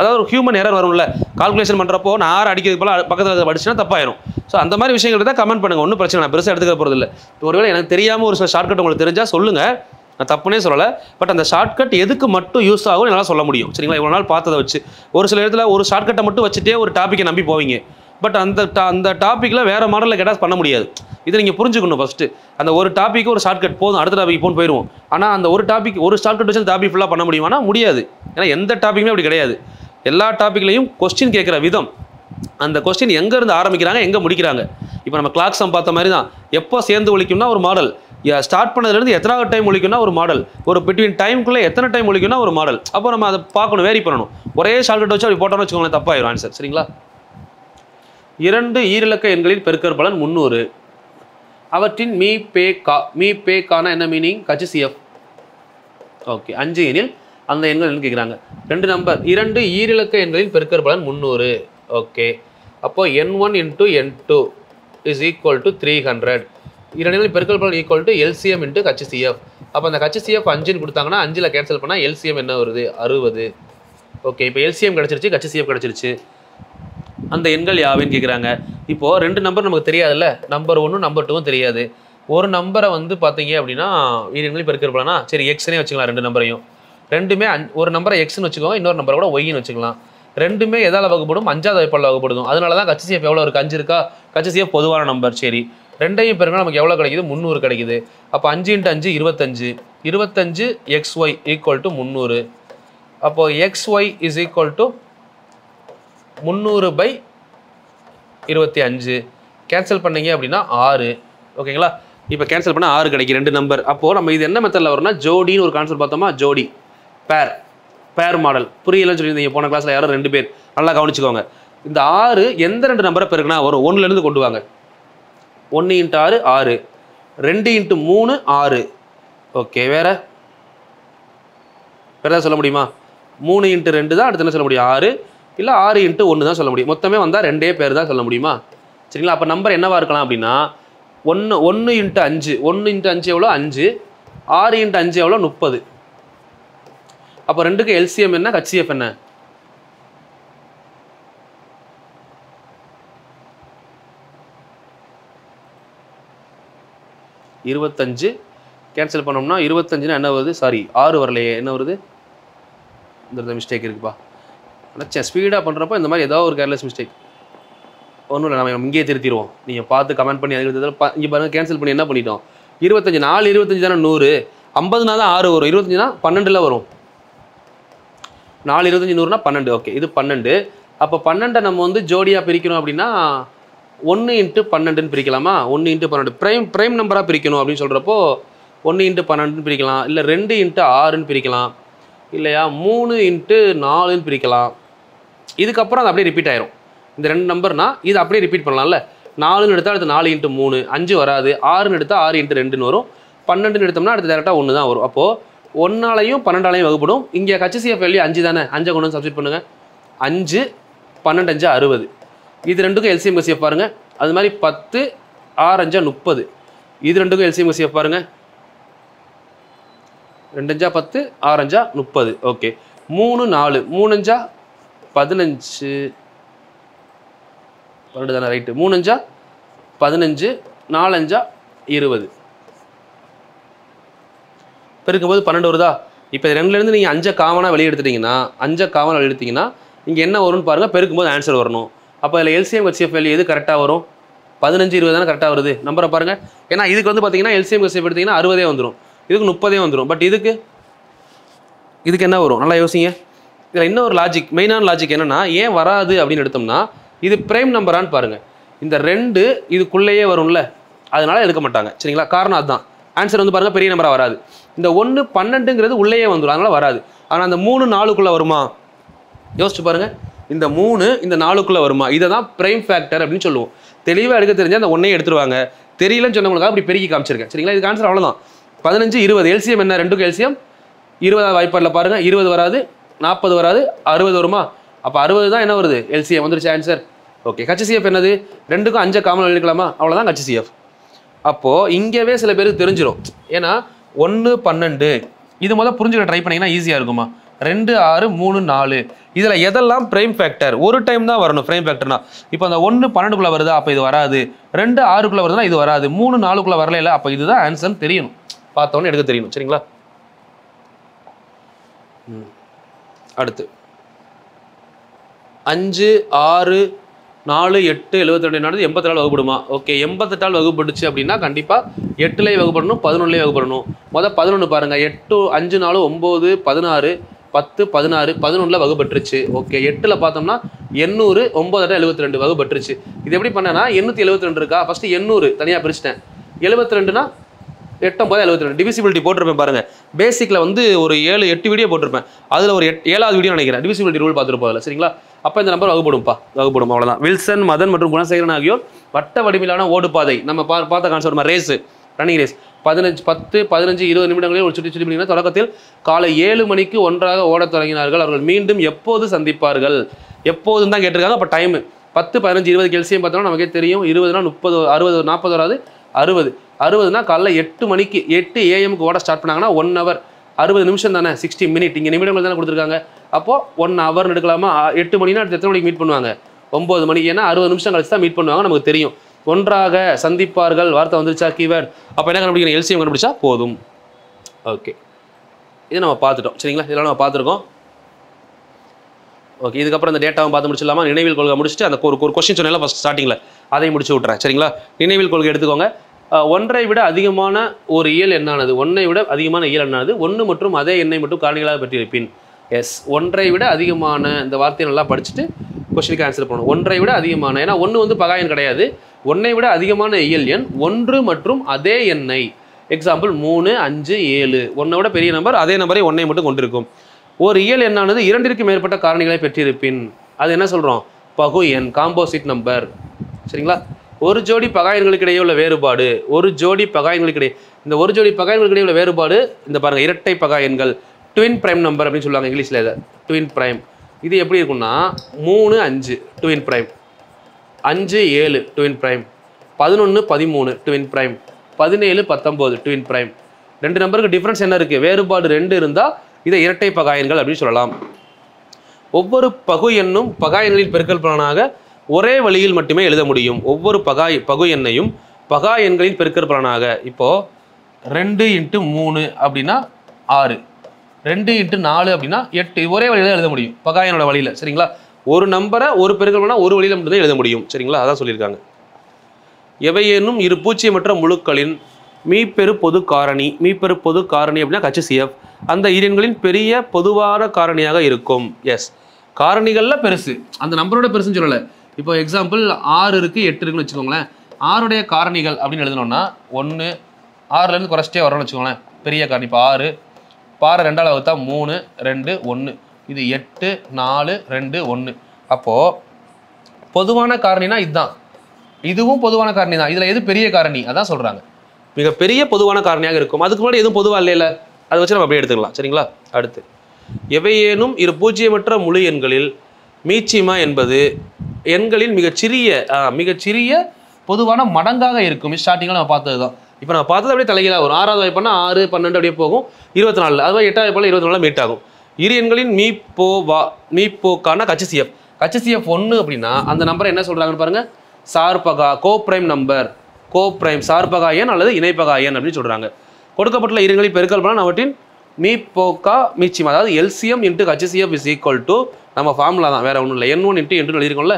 அதாவது ஒரு ஹியூமன் எரர் வரும்ல, கால்குலேஷன் பண்ணுறப்போ நான் 6 அடிக்கிறது போல் பக்கத்தில் படிச்சுன்னா தப்பாயிரும். ஸோ அந்த மாதிரி விஷயங்கள் தான் கமெண்ட் பண்ணுங்கள், ஒன்றும் பிரச்சனை, நான் பெருசாக எடுத்துக்க போகிறது இல்லை. ஒருவேளை எனக்கு தெரியாமல் ஒரு சில ஷார்ட்கட் உங்களுக்கு தெரிஞ்சால் சொல்லுங்கள், நான் தப்புனே சொல்லலை. பட் அந்த ஷார்ட்கட் எதுக்கு மட்டும் யூஸ் ஆகும் என்னால் சொல்ல முடியும் சரிங்களா. இவ்வளோ நாள் பார்த்ததை வச்சு ஒரு சில இடத்துல ஒரு ஷார்ட்கட்டை மட்டும் வச்சுட்டே ஒரு டாப்பிக்கை நம்பி போவீங்க. பட் அந்த டாப்பிக்கில் வேறு மாடலில் கேட்டால் பண்ண முடியாது. இதை நீங்கள் புரிஞ்சுக்கணும் ஃபஸ்ட்டு. அந்த ஒரு டாப்பிக்கு ஒரு ஷார்ட்கட் போதும், அடுத்த டாபிக் போயிடுவோம். ஆனால் அந்த ஒரு டாபிக் ஒரு ஷார்ட்கட் வச்சு அந்த டாபிக் ஃபுல்லாக பண்ண முடியுமானா முடியாது. ஏன்னா எந்த டாப்பிக்குமே அப்படி கிடையாது. எல்லா டாப்பிக்லையும் கொஸ்டின் கேட்குற விதம், அந்த கொஸ்டின் எங்கேருந்து ஆரம்பிக்கிறாங்க எங்கே முடிக்கிறாங்க. இப்போ நம்ம கிளாக் சம் பார்த்த மாதிரி தான், எப்போ சேர்ந்து ஒழிக்கும்னா ஒரு மாடல், ஸ்டார்ட் பண்ணதுலேருந்து எத்தனாவது டைம் ஒழிக்கும்னா ஒரு மாடல், ஒரு பிட்வீன் டைமுக்குள்ளே எத்தனை டைம் ஒழிக்கும்னா ஒரு மாடல். அப்போ நம்ம அதை பார்க்கணும், வேரி பண்ணணும். ஒரே ஷார்ட்கட் வச்சு அப்படி போட்டோம்னு வச்சுக்கோங்களேன், தப்பாயிரும் ஆன்சர் சரிங்களா. 2 ஈரிலக்க எண்களின் பெருக்கற் பலன் 300. அவற்றின் மீ பே கான என்ன மீனிங், HCF. ஓகே, 5 எனில் அந்த எண்கள் என்ன கேட்குறாங்க. 2 நம்பர், 2 ஈரிலக்க எண்களின் பெருக்கற் பலன் 300. ஓகே, அப்போ N1 × N2 is equal to 300. 2 எண்களின் பெருக்கற் பலன் ஈக்குவல் டு LCM × HCF. அப்போ அந்த HCF 5ன்னு கொடுத்தாங்கன்னா 5ல் கேன்சல் பண்ணால் LCM என்ன வருது, 60. ஓகே, இப்போ LCM கிடச்சிருச்சு, HCF கிடச்சிருச்சு. அந்த எண்கள் யாவைன்னு கேட்குறாங்க. இப்போது 2 நம்பர் நமக்கு தெரியாதுல்ல, நம்பர் 1 நம்பர் 2 தெரியாது. ஒரு நம்பரை வந்து பார்த்தீங்க அப்படின்னா எண்களில் பெருக்கற் பலனா சரி எக்ஸ்னே வச்சுக்கலாம். 2 நம்பரையும் ரெண்டுமே ஒரு நம்பரை எக்ஸ்னு வச்சுக்கோங்க, இன்னொரு நம்பரை கூட ஒய்ன்னு வச்சுக்கலாம். ரெண்டுமே எதால் வகுப்படும், 5வது வாய்ப்பால் வகுப்படுதும். அதனால தான் HCF எவ்வளோ இருக்குது, 5 இருக்கா. HCF பொதுவான நம்பர். சரி, ரெண்டையும் பெருங்க நமக்கு எவ்வளோ கிடைக்குது, 300 கிடைக்குது. அப்போ 5 × 5 25, 25 XY ஈக்குவல் டு 300. அப்போது XY is equal to 300/25. Cancel பண்ணீங்க அப்படின்னா 6. ஓகேங்களா. இப்போ கேன்சல் பண்ணால் 6 கிடைக்கும், 2 நம்பர். அப்போது நம்ம இது என்ன மெத்தடில் வரும்னா ஜோடின்னு ஒரு கான்செப்ட் பார்த்தோமா, ஜோடி பேர் மாடல். புரியலன்னு சொல்லியிருந்தீங்க போன கிளாஸில் யாரும் 2 பேர், நல்லா கவனிச்சுக்கோங்க. இந்த 6 எந்த 2 நம்பரை பெருக்குனா வரும், 1லேருந்து கொண்டு வாங்க. 1 × 6 6, 2 × 3 6. ஓகே, வேறு தான் சொல்ல முடியுமா, 3 × 2 தான் அடுத்து என்ன சொல்ல முடியும், 6. இல்லை 6 × 1 தான் சொல்ல முடியும். மொத்தமே வந்தால் 2 பேர் தான் சொல்ல முடியுமா சரிங்களா. அப்போ நம்பர் என்னவா இருக்கலாம் அப்படின்னா 1 × 5, 1 × 5 எவ்வளோ 5, 6 × 5 எவ்வளோ 30. அப்போ ரெண்டுக்கு எல்சிஎம் என்ன, ஹச்சிஎஃப் என்ன? இருபத்தஞ்சு கேன்சல் பண்ணோம்னா 25 என்ன வருது? சாரி 6 வரலையே, என்ன வருது? இந்த மிஸ்டேக் இருக்குப்பா. நினச்சேன் ஸ்பீடாக பண்ணுறப்போ இந்த மாதிரி ஏதாவது ஒரு கேர்லெஸ் மிஸ்டேக். ஒன்றும் இல்லை, நம்ம இங்கேயே திருத்திடுவோம். நீங்கள் பார்த்து கமெண்ட் பண்ணி அதுக்கு இங்கே பாருங்கள், கேன்சல் பண்ணி என்ன பண்ணிட்டோம்? 25 4 25 தானே 100, 50 தான் 6 வரும், 25 12 வரும். 4 25 100 12. ஓகே, இது 12. அப்போ 12 நம்ம வந்து ஜோடியாக பிரிக்கணும் அப்படின்னா 1 × 12 பிரிக்கலாமா? 1 × 12 ப்ரைம் நம்பராக பிரிக்கணும் அப்படின்னு சொல்கிறப்போ 1 × 12 பிரிக்கலாம், இல்லை 2 × 6 பிரிக்கலாம், இல்லையா 3 × 4 பிரிக்கலாம். இதுக்கப்புறம் அது அப்படியே ரிப்பீட் ஆயிரும். இந்த 2 நம்பர்னா இது அப்படியே ரிப்பீட் பண்ணலாம்ல. 4 எடுத்தால் அடுத்து 4 × 3 5 வராது, 6 எடுத்தால் 6 × 2 வரும், 12 எடுத்தோம்னா அடுத்து டேரெக்டாக 1 தான் வரும். அப்போது 1ஆலையும் 12ஆலையும் வகுப்படும். இங்கே ஹச்சிஎஃப் வேல்யூ 5 தானே, 5 கொண்டு வந்து சப்ஸ்டிட் பண்ணுங்கள். 5 12 5 60. இது ரெண்டுக்கும் எல்சிஎம் ஹச்சிஎஃப் பாருங்கள். அது மாதிரி 10 6 5 30. இது ரெண்டுக்கும் எல்சிஎம் ஹச்சிஎஃப் பாருங்கள். 2 5 10 6 5 30. ஓகே, 3 4 3 5 15 12 தானே, ரைட்டு. 3 5 15 4 5 20. பெருக்கும்போது 12 வருதா? இப்போ இது ரெண்டுலேருந்து நீங்கள் 5 காமனாக வெளியே எடுத்துட்டிங்கன்னா 5 காமனாக வெளியே எடுத்திங்கன்னா இங்கே என்ன வரும்னு பாருங்கள். பெருக்கும்போது ஆன்சர் வரணும். அப்போ அதில் எல்சிஎம் ஹச்சிஎஃப் வேல்யூ எது கரெக்டாக வரும்? 15 20 தானே கரெக்டாக வருது. நம்பரை பாருங்கள். ஏன்னா இதுக்கு வந்து பார்த்தீங்கன்னா எல்சிஎம் ஹச்சிஎஃப் எடுத்திங்கன்னா 60 வந்துடும், இதுக்கு 30 வந்துடும். பட் இதுக்கு என்ன வரும்? நல்லா யோசிங்க. இதில் இன்னொரு லாஜிக், மெயினான லாஜிக் என்னென்னா, ஏன் வராது அப்படின்னு எடுத்தோம்னா இது ப்ரைம் நம்பரான்னு பாருங்கள். இந்த 2 இதுக்குள்ளேயே வரும்ல, அதனால் எடுக்க மாட்டாங்க. சரிங்களா? காரணம் அதுதான். ஆன்சர் வந்து பாருங்கள், பெரிய நம்பராக வராது. இந்த 1 12ங்கிறது உள்ளேயே வந்துடும், அதனால் வராது. ஆனால் அந்த 3 4க்குள்ளே வருமா? யோசிச்சு பாருங்கள். இந்த 3 இந்த 4க்குள்ளே வருமா? இதை தான் ப்ரைம் ஃபேக்டர் அப்படின்னு சொல்லுவோம். தெளிவாக எடுக்க தெரிஞ்சால் அந்த 1ஐயே எடுத்துருவாங்க. தெரியலன்னு சொன்னவங்களுக்காக அப்படி பெருக்கி காமிச்சிருக்கேன். சரிங்களா? இதுக்கு ஆன்சர் அவ்வளோதான். 15 20. எல்சிஎம் என்ன? ரெண்டுக்கும் எல்சிஎம் 20 வாய்ப்பாடில் பாருங்கள். 20 வராது, 40 வராது, 60 வருமா? அப்போ 60 தான் என்ன வருது? எல்சிஎம் வந்துருச்சு ஆன்சர். ஓகே, ஹச்சிஎஃப் என்னது? ரெண்டுக்கும் 5 காமன் எடுக்கலாமா? அவ்வளோதான் ஹச்சிஎஃப். அப்போது இங்கேவே சில பேருக்கு தெரிஞ்சிடும். ஏன்னா 1 12 இது முதல்ல புரிஞ்சுக்க ட்ரை பண்ணிங்கன்னா ஈஸியாக இருக்குமா? 2 6 3 4 இதில் எதெல்லாம் ப்ரைம் ஃபேக்டர்? ஒரு டைம் தான் வரணும் ப்ரைம் ஃபேக்டர்னா. இப்போ அந்த 1 12க்குள்ளே வருதா? அப்போ இது வராது. 2 6க்குள்ளே வருதுன்னா இது வராது. 3 4க்குள்ளே வரல இல்லை, அப்போ இதுதான் ஆன்சர்னு தெரியணும். பார்த்தோன்னே எடுக்க தெரியணும். சரிங்களா? அடுத்து 5 6 4 8 72 84 வகுப்படுமா? ஓகே, 88 வகுப்படுச்சு அப்படின்னா கண்டிப்பாக 8லேயே வகுப்படணும், 11லேயே வகுப்படணும். மொதல் 11 பாருங்கள். 8 5 4 9 16 10 16 11ல் வகுப்பட்டுருச்சு. ஓகே, 8ல் பார்த்தோம்னா 800 9 72 வகுப்பட்டுருச்சு. இது எப்படி பண்ணேன்னா 872 இருக்கா, ஃபஸ்ட்டு 800 தனியாக பிரிச்சிட்டேன். 72னா 8 9 72 டிவிசிபிலிட்டி போட்டிருப்பேன் பாருங்கள். பேசிக்கில் வந்து ஒரு 7 8 வீடியோ போட்டிருப்பேன். அதில் ஒரு 7வது வீடியோ நினைக்கிறேன் டிவிசிபிலிட்டி ரூல் பார்த்துருப்போம் அதில். சரிங்களா? அப்போ இந்த நம்பர் வகுப்படும்பா, வகுப்படும். அவ்வளோதான். வில்சன் மதன் மற்றும் குணசேகரன் ஆகியோர் வட்ட வடிவிலான ஓடுபாதை, நம்ம பார்த்த கான்செப்ட் ரேஸு, ரன்னிங் ரேஸ் 15 10 15 20 நிமிடங்களில் ஒரு சுற்றி சுற்றி தொடக்கத்தில் காலை 7 மணிக்கு ஒன்றாக ஓடத் தொடங்கினார்கள். அவர்கள் மீண்டும் எப்போது சந்திப்பார்கள்? எப்போதுன்னு தான் கேட்டிருக்காங்க. அப்போ டைமு 10 15 20 எல்சிஎம் பார்த்தோம்னா நமக்கே தெரியும். 20னா 30 60 40 வராது, 60 60னா காலைல 8 மணிக்கு 8 AM ஓட ஸ்டார்ட் பண்ணாங்கன்னா 1 hour 60 நிமிஷம் தானே, 60 minute. இங்கே நிமிடங்கள் தானே கொடுத்துருக்காங்க. அப்போது 1 hour எடுக்கலாமா? 8 மணினா அடுத்து எத்தனை மணிக்கு மீட் பண்ணுவாங்க? 9 மணிக்கு. ஏன்னா 60 நிமிஷம் கழிச்சு தான் மீட் பண்ணுவாங்க, நமக்கு தெரியும். ஒன்றாக சந்திப்பார்கள் வார்த்தை வந்துருச்சா கீவேர்ட். அப்போ என்ன கண்டுபிடிக்கணும்? எல்சிஎம் கண்டுபிடிச்சா போதும். ஓகே, இது நம்ம பார்த்துட்டோம். சரிங்களா? இதெல்லாம் நம்ம பார்த்துருக்கோம். ஓகே, இதுக்கப்புறம் இந்த டேட்டாவும் பார்த்து முடிச்சிடலாமா? நினைவில் கொள்கை முடிச்சுட்டு அந்த ஒரு கொஸ்டின் சொன்னால ஃபஸ்ட் ஸ்டார்டிங்கில் அதையும் முடிச்சு விட்றேன். சரிங்களா? நினைவில் கொள்கை எடுத்துக்கோங்க. ஒன்றை விட அதிகமான ஒரு இயல் எண்ணானது, ஒன்றை விட அதிகமான இயல் எண்ணானது 1 மற்றும் அதே எண்ணை மட்டும் காரணிகளாக பெற்றிருப்பின். எஸ், ஒன்றை விட அதிகமான இந்த வார்த்தையை நல்லா படிச்சுட்டு கொஸ்டினுக்கு ஆன்சர் பண்ணணும். ஒன்றை விட அதிகமான, ஏன்னா 1 வந்து பகாயன் கிடையாது. 1ஐ விட அதிகமான இயல் எண் 1 மற்றும் அதே எண்ணை. எக்ஸாம்பிள் 3 5 7. 1ஐ விட பெரிய நம்பர், அதே நம்பரை 1ஐ மட்டும் கொண்டிருக்கும். ஒரு இயல் எண்ணானது 2ற்கு மேற்பட்ட காரணிகளை பெற்றிருப்பின். அது என்ன சொல்கிறோம்? பகு எண், காம்போசிட் நம்பர். சரிங்களா? ஒரு ஜோடி பகாயன்களுக்கு இடையே உள்ள வேறுபாடு, ஒரு ஜோடி பகாயன்களுக்கு இடையே, இந்த ஒரு ஜோடி பகாயன்களுக்கு இடையே உள்ள வேறுபாடு இந்த பாருங்கள், இரட்டை பகாயன்கள், ட்வின் பிரைம் நம்பர் அப்படின்னு சொல்லுவாங்க இங்கிலீஷில். இதை ட்வின் பிரைம். இது எப்படி இருக்குன்னா 3 5 twin prime, 5 7 twin prime, 11 13 twin prime, 17 19 twin prime, 2 நம்பருக்கு டிஃப்ரென்ஸ் என்ன இருக்குது, வேறுபாடு 2 இருந்தால் இதை இரட்டை பகா எண்கள் அப்படின்னு சொல்லலாம். ஒவ்வொரு பகு எண்ணும் பகா எண்களின் பெருக்கல் பலனாக ஒரே வழியில் மட்டுமே எழுத முடியும். ஒவ்வொரு பகு எண்ணையும் பகா எண்களின் பெருக்கல் பலனாக, இப்போது 2 × 3 அப்படின்னா 6, 2 × 4 அப்படின்னா 8, ஒரே வழியில் எழுத முடியும் பகா எண்ணோட வழியில். சரிங்களா, ஒரு நம்பரை ஒரு பெருக்கல் பலனா ஒரு வழியில் மட்டும்தான் எழுத முடியும். சரிங்களா, அதான் சொல்லியிருக்காங்க. எவையேனும் இரு பூஜ்ஜியமற்ற முழுக்களின் மீப்பெரு பொது காரணி, மீப்பெரு பொது காரணி அப்படின்னா HCF அந்த இரெண்களின் பெரிய பொதுவான காரணியாக இருக்கும். எஸ், காரணிகளில் பெருசு, அந்த நம்பரோட பெருசுன்னு சொல்லலை. இப்போ எக்ஸாம்பிள் 6 இருக்குது 8 இருக்குன்னு வச்சுக்கோங்களேன். 6உடைய காரணிகள் அப்படின்னு எழுதணும்னா 1, 6லேருந்து குறைச்சிட்டே வரோம்னு வச்சுக்கோங்களேன். பெரிய காரணி இப்போ 6, 6 2ஆல் வகுத்தா 3, 2, 1, இது 8, 4, 2, 1. அப்போது பொதுவான காரணினா இதுதான், இதுவும் பொதுவான காரணி தான். இதில் எது பெரிய காரணி அதான் சொல்கிறாங்க. மிகப்பெரிய பொதுவான காரணியாக இருக்கும். அதுக்கு முன்னாடி எதுவும் பொதுவாக இல்லைல்ல, அதை வச்சு நம்ம அப்படியே எடுத்துக்கலாம். சரிங்களா, அடுத்து எவையேனும் இரு பூஜ்ஜியமற்ற முழு எண்களில் மீச்சிமா என்பது எண்களின் மிகச்சிறிய பொதுவான மடங்காக இருக்கும். ஸ்டார்டிங்கில் நம்ம பார்த்தது தான். இப்போ நம்ம பார்த்தது அப்படியே தலைகீழாக வரும். 6வது வாய்ப்புனா 6, 12 அப்படியே போகும் 24. அதுவே 8வது வாய்ப்பால் 24 மீட் ஆகும். இரு எண்களின் மீப்போக்கான HCF 1 அப்படின்னா அந்த நம்பரை என்ன சொல்கிறாங்கன்னு பாருங்கள், சார்பகா கோப்ரைம் நம்பர், கோப்ரைம் சார்பகா எண் அல்லது இணைப்பகா எண் அப்படின்னு சொல்கிறாங்க. கொடுக்கப்பட்டுள்ள இருங்களின் பெருக்கல் பலன் அவற்றின் மீப்போக்கா மீச்சியம், அதாவது LCM × HCF = நம்ம ஃபார்முலா தான், வேறு ஒன்றும் இல்லை. N1 × N2 எழுதிருக்கோம்ல,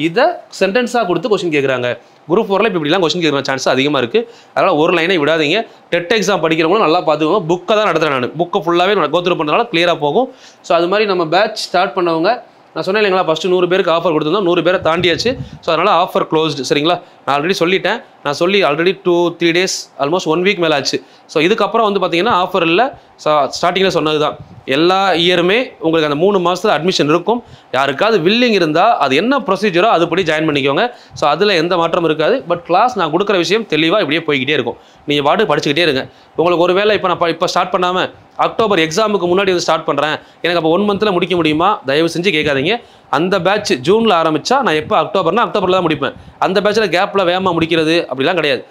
இதை சென்டென்ஸாக கொடுத்து கொஸ்டின் கேட்குறாங்க. குரூப் 4ல் இப்போ இப்படிலாம் கொஸ்டின் கேட்குற சான்ஸ் அதிகமாக இருக்குது. அதனால் ஒரு லைனை விடாதீங்க. டெட் எக்ஸாம் படிக்கிறவங்களும் நல்லா பார்த்துக்கோங்க. புக்கை தான் நடத்துகிறேன் நான், புக்கை ஃபுல்லாகவே நான் கோத்ரூ பண்ணுறதுனால கிளியராக போகும். ஸோ அது மாதிரி நம்ம பேட்ச் ஸ்டார்ட் பண்ணவங்க, நான் சொன்னேன் இல்லைங்களா, ஃபஸ்ட்டு 100 பேருக்கு ஆஃபர் கொடுத்துருந்தோம், 100 பேரை தாண்டியாச்சு. ஸோ அதனால் ஆஃபர் க்ளோஸ்டு. சரிங்களா, நான் ஆல்ரெடி சொல்லிட்டேன். நான் சொல்லி ஆல்ரெடி 2-3 days ஆல்மோஸ்ட் 1 week மேலே ஆச்சு. ஸோ இதுக்கப்புறம் வந்து பார்த்தீங்கன்னா ஆஃபர் இல்லை. ஸோ ஸ்டார்டிங்கில் சொன்னது தான், எல்லா இயருமே உங்களுக்கு அந்த 3 மாதத்தில் அட்மிஷன் இருக்கும். யாருக்காவது வில்லிங் இருந்தால் அது என்ன ப்ரொசீஜரோ அதுபடி ஜாயின் பண்ணிக்கோங்க. ஸோ அதில் எந்த மாற்றம் இருக்காது. பட் கிளாஸ் நான் கொடுக்குற விஷயம் தெளிவாக இப்படியே போய்கிட்டே இருக்கும். நீங்கள் பாட்டு படிச்சுக்கிட்டே இருங்க. உங்களுக்கு ஒரு வேளை இப்போ ஸ்டார்ட் பண்ணாமல் அக்டோபர் எக்ஸாமுக்கு முன்னாடி வந்து ஸ்டார்ட் பண்ணுறேன், எனக்கு அப்போ 1 monthல முடிக்க முடியுமா, தயவு செஞ்சு கேட்காதீங்க. அந்த பேட்ச் ஜூனில் ஆரம்பித்தா நான் எப்போ அக்டோபரில் தான் முடிப்பேன். அந்த பேட்சில் கேப்பில் வேகமாக முடிக்கிறது அப்படிலாம் கிடையாது.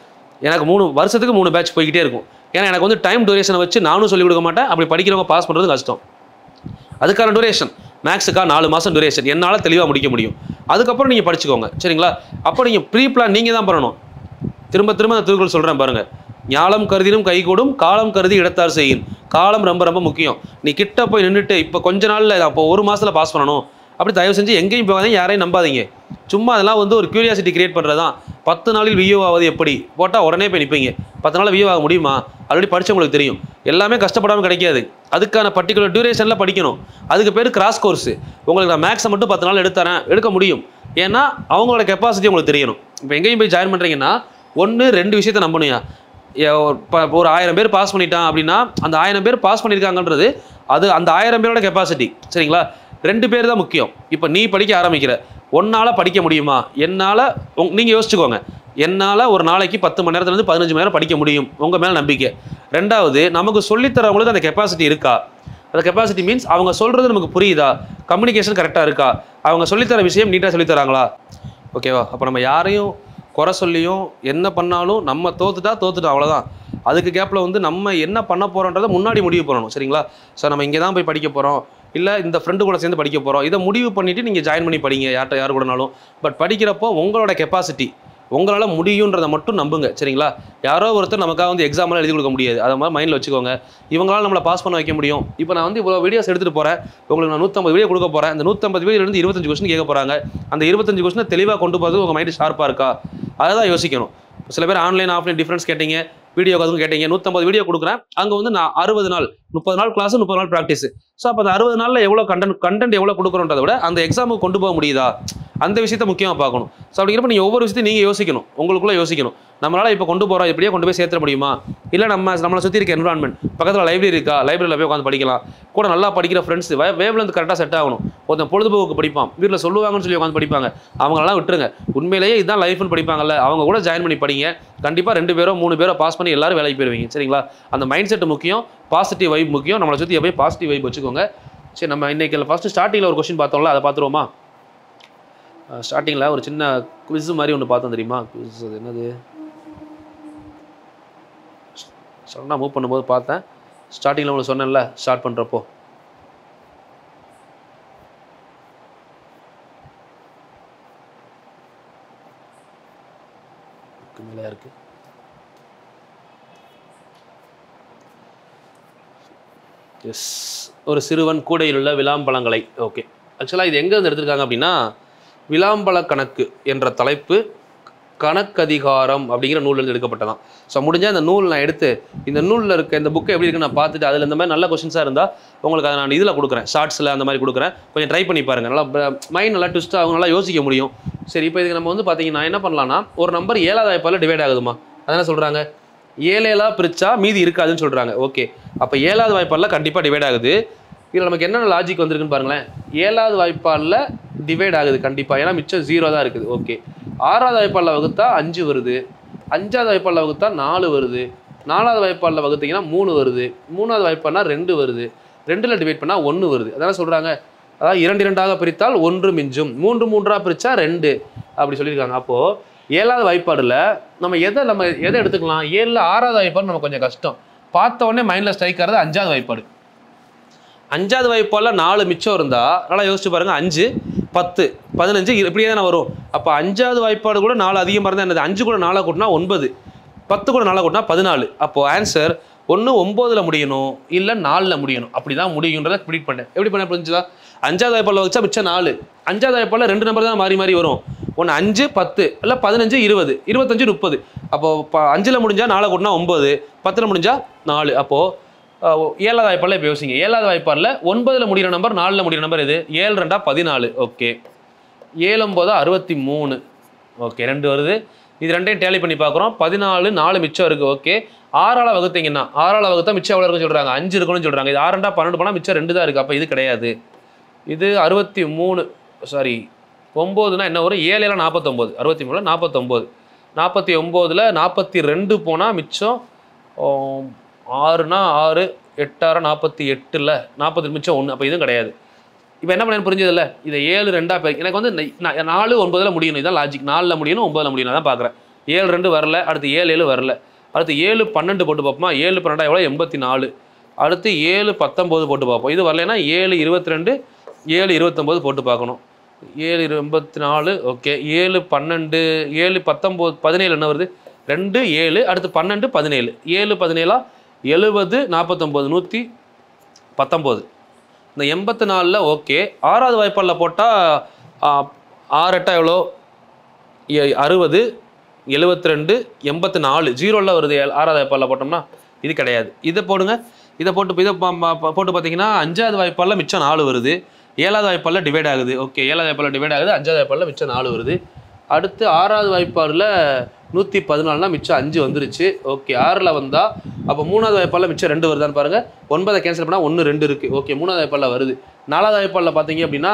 எனக்கு 3 வருஷத்துக்கு 3 பேட்ச் போய்கிட்டே இருக்கும். ஏன்னா எனக்கு வந்து டைம் டூரேஷனை வச்சு நானும் சொல்லிக் கொடுக்க மாட்டேன். அப்படி படிக்கிறவங்க பாஸ் பண்ணுறது கஷ்டம். அதுக்கான டூரேஷன் மேக்ஸுக்காக 4 மாதம் டூரேஷன் என்னால் தெளிவாக முடிக்க முடியும். அதுக்கப்புறம் நீங்கள் படிச்சுக்கோங்க. சரிங்களா, அப்போ நீங்கள் ப்ரீ பிளான் நீங்கள் தான் பண்ணணும். திரும்ப அந்த திருக்குறள் சொல்கிறேன் பாருங்கள், ஞாலம் கருதினும் கைகூடும் காலம் கருதி இடத்தார் செய்யும். காலம் ரொம்ப ரொம்ப முக்கியம். நீ கிட்ட போய் நின்றுட்டு இப்போ கொஞ்ச நாளில் அப்போ 1 மாதத்தில் பாஸ் பண்ணணும் அப்படி தயவு செஞ்சு எங்கேயும் போகாதீங்க, யாரையும் நம்பாதீங்க. சும்மா அதெல்லாம் வந்து ஒரு கியூரியாசிட்டி கிரியேட் பண்ணுறது தான். 10 நாளில் வியூ ஆகுது எப்படி போட்டால் உடனே போய் நிற்பீங்க. 10 நாளில் வியூ ஆக முடியுமா? ஆல்ரெடி படித்தவங்களுக்கு தெரியும். எல்லாமே கஷ்டப்படாமல் கிடைக்காது. அதுக்கான பர்டிகுலர் டியூரேஷனில் படிக்கணும். அதுக்கு பேர் கிராஸ் கோர்ஸு. உங்களுக்கு நான் மேக்ஸை மட்டும் 10 நாள் எடுக்க முடியும். ஏன்னா அவங்களோட கெப்பாசிட்டி உங்களுக்கு தெரியணும். இப்போ எங்கேயும் போய் ஜாயின் பண்ணுறீங்கன்னா 1-2 விஷயத்தை நம்பணுயா. ஒரு 1000 பேர் பாஸ் பண்ணிட்டான் அப்படின்னா அந்த 1000 பேர் பாஸ் பண்ணியிருக்காங்கன்றது அது அந்த 1000 பேரோட கெப்பாசிட்டி. சரிங்களா, 2 பேர் தான் முக்கியம். இப்போ நீ படிக்க ஆரம்பிக்கிற, உன்னால் படிக்க முடியுமா? என்னால் நீங்கள் யோசிச்சுக்கோங்க, என்னால் ஒரு நாளைக்கு 10 மணி நேரத்துலேருந்து 15 மணி நேரம் படிக்க முடியும். உங்கள் மேலே நம்பிக்கை. 2வது, நமக்கு சொல்லித்தரவங்களுக்கு அந்த கெப்பாசிட்டி இருக்கா? அந்த கெப்பாசிட்டி மீன்ஸ் அவங்க சொல்கிறது நமக்கு புரியுதா? கம்யூனிகேஷன் கரெக்டாக இருக்கா? அவங்க சொல்லித்தர விஷயம் நீட்டாக சொல்லித்தராங்களா? ஓகேவா? அப்போ நம்ம யாரையும் குறை சொல்லியும் என்ன பண்ணாலும் நம்ம தோத்துட்டோம் அவ்வளோதான். அதுக்கு கேப்பில் வந்து நம்ம என்ன பண்ண போகிறோன்றதை முன்னாடி முடிவு பண்ணணும். சரிங்களா, ஸோ நம்ம இங்கே தான் போய் படிக்க போகிறோம், இல்லை இந்த ஃப்ரெண்டு கூட சேர்ந்து படிக்க போகிறோம், இதை முடிவு பண்ணிவிட்டு நீங்கள் ஜாயின் பண்ணி படிங்க யார் கூடனாலும். பட் படிக்கிறப்போ உங்களோட கெப்பாசிட்டி உங்களால் முடியுன்றதை மட்டும் நம்புங்க. சரிங்களா, யாரோ ஒருத்தர் நமக்காக வந்து எக்ஸாமெலாம் எழுதி கொடுக்க முடியாது. அதை மாதிரி மைண்டில் வச்சுக்கோங்க. இவங்களால் நம்மளை பாஸ் பண்ண வைக்க முடியும். இப்போ நான் வந்து இவ்வளோ வீடியோஸ் எடுத்துகிட்டு போகிறேன், உங்களுக்கு நான் 150 வீடியோ கொடுக்க போகிறேன். அந்த 150 வீடியோலேருந்து 25 கொஸ்டின் கேட்க போகிறாங்க. அந்த 25 கொஸ்டினை தெளிவாக கொண்டு போகிறது உங்கள் மைண்டு ஷார்ப்பாக இருக்கா, அதை தான் யோசிக்கணும். சில பேர் ஆன்லைன் ஆஃப்லைன் டிஃப்ரென்ஸ் கேட்டீங்க, வீடியோ அதுவும் கேட்டீங்க. 150 வீடியோ கொடுக்குறேன், அங்கே வந்து நான் 60 நாள் 30 நாள் கிளாஸ் 30 நாள் ப்ராக்டிஸ். ஸோ அப்போ அந்த 60 நாளில் எவ்வளோ கண்டென்ட் எவ்வளோ கொடுக்குறோன்றதை விட அந்த எக்ஸாமுக்கு கொண்டு போக முடியுதா, அந்த விஷயத்தை முக்கியமாக பார்க்கணும். ஸோ அப்படிங்கிறப்ப நீங்கள் ஒவ்வொரு விஷயத்தையும் நீங்கள் யோசிக்கணும், உங்களுக்குள்ளே யோசிக்கணும். நம்மளால் இப்போ கொண்டு போகிறோம், இப்படியே கொண்டு போய் சேர்த்துட முடியுமா? இல்லை நம்மளை சுற்றி இருக்க என்விரான்மெண்ட், பக்கத்தில் லைப்ரரி இருக்கா, லைப்ரரியில் போய் உட்காந்து படிக்கலாம். கூட நல்லா படிக்கிற ஃப்ரெண்ட்ஸ் வேவ்லேருந்து கரெக்டாக செட் ஆகணும். ஒருத்தன் பொழுதுபோக்கு படிப்பான், வீட்டில் சொல்லுவாங்கன்னு சொல்லி உட்காந்து படிப்பாங்க, அவங்களெல்லாம் விட்டுருங்க. உண்மையிலேயே இதுதான் லைஃப்னு படிப்பாங்கல்ல, அவங்க கூட ஜாயின் பண்ணி படிங்க. கண்டிப்பாக 2 பேரோ 3 பேரோ பாஸ் பண்ணி எல்லாரும் வேலைக்கு போயிருவீங்க. சரிங்களா, அந்த மைண்ட் செட் முக்கியம், பாசிட்டிவ் வைப் முக்கியம். நம்மளை சுற்றி எப்போயும் பாசிட்டிவ் வைப் வச்சுக்கோங்க. சரி, நம்ம இன்றைக்கி ஃபஸ்ட்டு ஸ்டார்டிங்கில் ஒரு கொஸ்டின் பார்த்தோம்ல, அதை பார்த்துருவோமா? ஸ்டார்டிங்கில் ஒரு சின்ன குவிஸ் மாதிரி ஒன்று பார்த்தோம் தெரியுமா? குவிஸ் அது என்னது? சடனாக மூவ் பண்ணும்போது பார்த்தேன். ஸ்டார்டிங்கில் உங்களுக்கு சொன்னேன்ல ஸ்டார்ட் பண்ணுறப்போ. மேலே இருக்குது. எஸ், ஒரு சிறுவன் கூடையில் உள்ள விளாம்பழங்களை. ஓகே, ஆக்சுவலாக இது எங்கே வந்து எடுத்திருக்காங்க அப்படின்னா, விளாம்பழ கணக்கு என்ற தலைப்பு கணக்கதிகாரம் அப்படிங்கிற நூலில் எடுக்கப்பட்டதான். ஸோ முடிஞ்சால் இந்த நூல் நான் எடுத்து இந்த நூலில் இருக்க இந்த புக்கை எப்படி இருக்குன்னு நான் பார்த்துட்டு அதில் இந்த மாதிரி நல்ல கொஸ்டின்ஸாக இருந்தால் உங்களுக்கு அதை நான் இதில் கொடுக்குறேன், ஷார்ட்ஸில் அந்த மாதிரி கொடுக்குறேன். கொஞ்சம் ட்ரை பண்ணி பாருங்கள், நல்லா மைண்ட் நல்லா ட்விஸ்ட்டாக அவங்க நல்லா யோசிக்க முடியும். சரி, இப்போ இதுக்கு நம்ம வந்து பார்த்தீங்கன்னா என்ன பண்ணலாம்னா, ஒரு நம்பர் 7வது வாய்ப்பால் டிவைட் ஆகுதுமா, அதென்ன சொல்கிறாங்க, 7 பிரிச்சா மீதி இருக்காதுன்னு சொல்கிறாங்க. ஓகே, அப்போ 7வது வாய்ப்பாலில் கண்டிப்பாக டிவைட் ஆகுது. இதில் நமக்கு என்னென்ன லாஜிக் வந்திருக்குன்னு பாருங்களேன். 7வது வாய்ப்பாலில் டிவைட் ஆகுது கண்டிப்பாக, ஏன்னா மிச்சம் 0 தான் இருக்குது. ஓகே, 6வது வாய்ப்பாலில் வகுத்தா 5 வருது, 5வது வாய்ப்பாலில் வகுத்தா 4 வருது, 4வது வாய்ப்பாலில் வகுத்தீங்கன்னா 3 வருது, 3வது வாய்ப்பால்னா 2 வருது, 2ல் டிவைட் பண்ணால் 1 வருது. அதெல்லாம் சொல்கிறாங்க, அதாவது 2 2ஆக பிரித்தால் 1 மிஞ்சும், 3 3ஆக பிரித்தா 2 அப்படி சொல்லியிருக்காங்க. அப்போது 7வது வாய்ப்பாடில் நம்ம எதை எடுத்துக்கலாம், 7ல் 6வது வாய்ப்பாடு நம்ம கொஞ்சம் கஷ்டம், பார்த்த உடனே மைண்டில் ஸ்ட்ரைக் ஆகிறது 5வது வாய்ப்பாடு. 5வது வாய்ப்பாடில் 4 மிச்சம் இருந்தால் நல்லா யோசிச்சு பாருங்கள், 5 10 15 இப்படியே தானே வரும். அப்போ 5வது வாய்ப்பாடு கூட 4 அதிகமாக இருந்தால் என்னது, 5 கூட 4 கூட்டினா 9, 10 கூட 4 கூட்டினா 14. அப்போது ஆன்சர் ஒன்று 9ல் முடியணும், இல்லை 4ல் முடியணும். அப்படி தான் முடியுன்றதை ப்ரிடிக்ட் பண்ணேன். எப்படி பண்ண புரிஞ்சுதா? 5வது வாய்ப்பாடில் வச்சா மிச்சம் 4, 5வது வாய்ப்பாடில் 2 நம்பர் தான் மாறி மாறி வரும், ஒன்று 5 10 இல்லை 15 20 25 30. அப்போது 5ல் முடிஞ்சால் 4 கூட்டினா 9, 10ல் முடிஞ்சால் 4. அப்போது 7வது வாய்ப்பாடில் இப்போ யோசிங்க, 7வது வாய்ப்பாடில் 9ல் முடிகிற நம்பர் 4ல் முடிகிற நம்பர் எது, 7 2 14. ஓகே, 7 9 63. ஓகே, 2 வருது. இது ரெண்டையும் டேலி பண்ணி பார்க்குறோம். 14 4 மிச்சம் இருக்குது. ஓகே, 6ஆல் வகுத்தீங்கன்னா 6ஆல் வகுத்தா மிச்சம் எவ்வளோ இருக்குன்னு சொல்கிறாங்க, 5 இருக்குன்னு சொல்கிறாங்க. இது 6 2 12 போனால் மிச்சம் 2 தான் இருக்குது. அப்போ இது கிடையாது. இது 63 சாரி 9னா என்ன வரும், 7 7 49, 63 49, 49ல் 42 போனால் மிச்சம் 6னா 6 8 6 48ல் 40 மிச்சம் 1. அப்போ இதுவும் கிடையாது. இப்போ என்ன பண்ணு புரிஞ்சதில்ல, இதை 7 2 எனக்கு வந்து 4 9ல் முடியணும், இதுதான் லாஜிக். 4ல் முடியணும் 9ல் முடியணும், தான் பார்க்குறேன். 7 2 வரல, அடுத்து 7 7 வரல, அடுத்து 7 12 போட்டு பார்ப்போமா, 7 12 எவ்வளோ 84, அடுத்து 7 19 போட்டு பார்ப்போம். இது வரலைன்னா 7 22 7 29 போட்டு பார்க்கணும். 7 84. ஓகே, 7 12 7 19 17 என்ன வருது, 2 7 அடுத்து 12 17, 7 17 70 49 119. இந்த 84ல் ஓகே, 6வது வாய்ப்பாடில் போட்டால் 6 8 எவ்வளோ 60 72 84 0ல் வருது. 6வது வாய்ப்பாடில் போட்டோம்னா இது கிடையாது. இதை போடுங்க, இதை போட்டு பார்த்தீங்கன்னா 5வது வாய்ப்பாடில் மிச்சம் 4 வருது, 7வது வாய்ப்பாடில் டிவைட் ஆகுது. ஓகே, 7வது வாய்ப்பாடில் டிவைட் ஆகுது, 5வது வாய்ப்பாடில் மிச்சம் 4 வருது. அடுத்து 6வது வாய்ப்பாடில் 114னா மிச்சம் 5 வந்துருச்சு. ஓகே, 6ல் வந்தால் அப்போ 3வது வாய்ப்பாடில் மிச்சம் 2 வருதான்னு பாருங்கள். 9 கேன்சல் பண்ணால் 1 2 இருக்குது. ஓகே, 3வது வாய்ப்பாடில் வருது. 4வது வாய்ப்பாடில் பார்த்தீங்க அப்படின்னா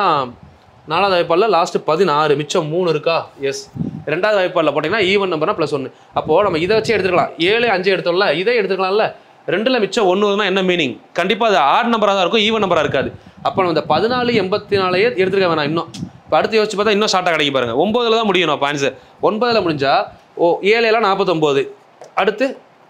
4வது வாய்ப்பாடில் லாஸ்ட்டு 16 மிச்சம் 3 இருக்கா. எஸ், 2வது வாய்ப்பாடில் போட்டிங்கன்னா ஈவன் நம்பர்னா +1. அப்போது நம்ம இதை வச்சு எடுத்துக்கலாம். 7 5 எடுத்தோம்ல, இதை எடுத்துக்கலாம்ல. 2ல் மிச்சம் 1 வருதுன்னா என்ன மீனிங், கண்டிப்பாக அது ஆட் நம்பராக தான் இருக்கும், ஈவன் நம்பராக இருக்காது. அப்போ நம்ம இந்த 14 84 எடுத்துக்க வேணாம். இன்னும் இப்போ அடுத்து யோசிச்சு பார்த்தா இன்னும் ஷார்ட்டாக கிடைக்கும் பாருங்கள். 9ல் தான் முடியணும். அப்போ ஆன்சர் 9ல் முடிஞ்சால் 7 7 49, அடுத்து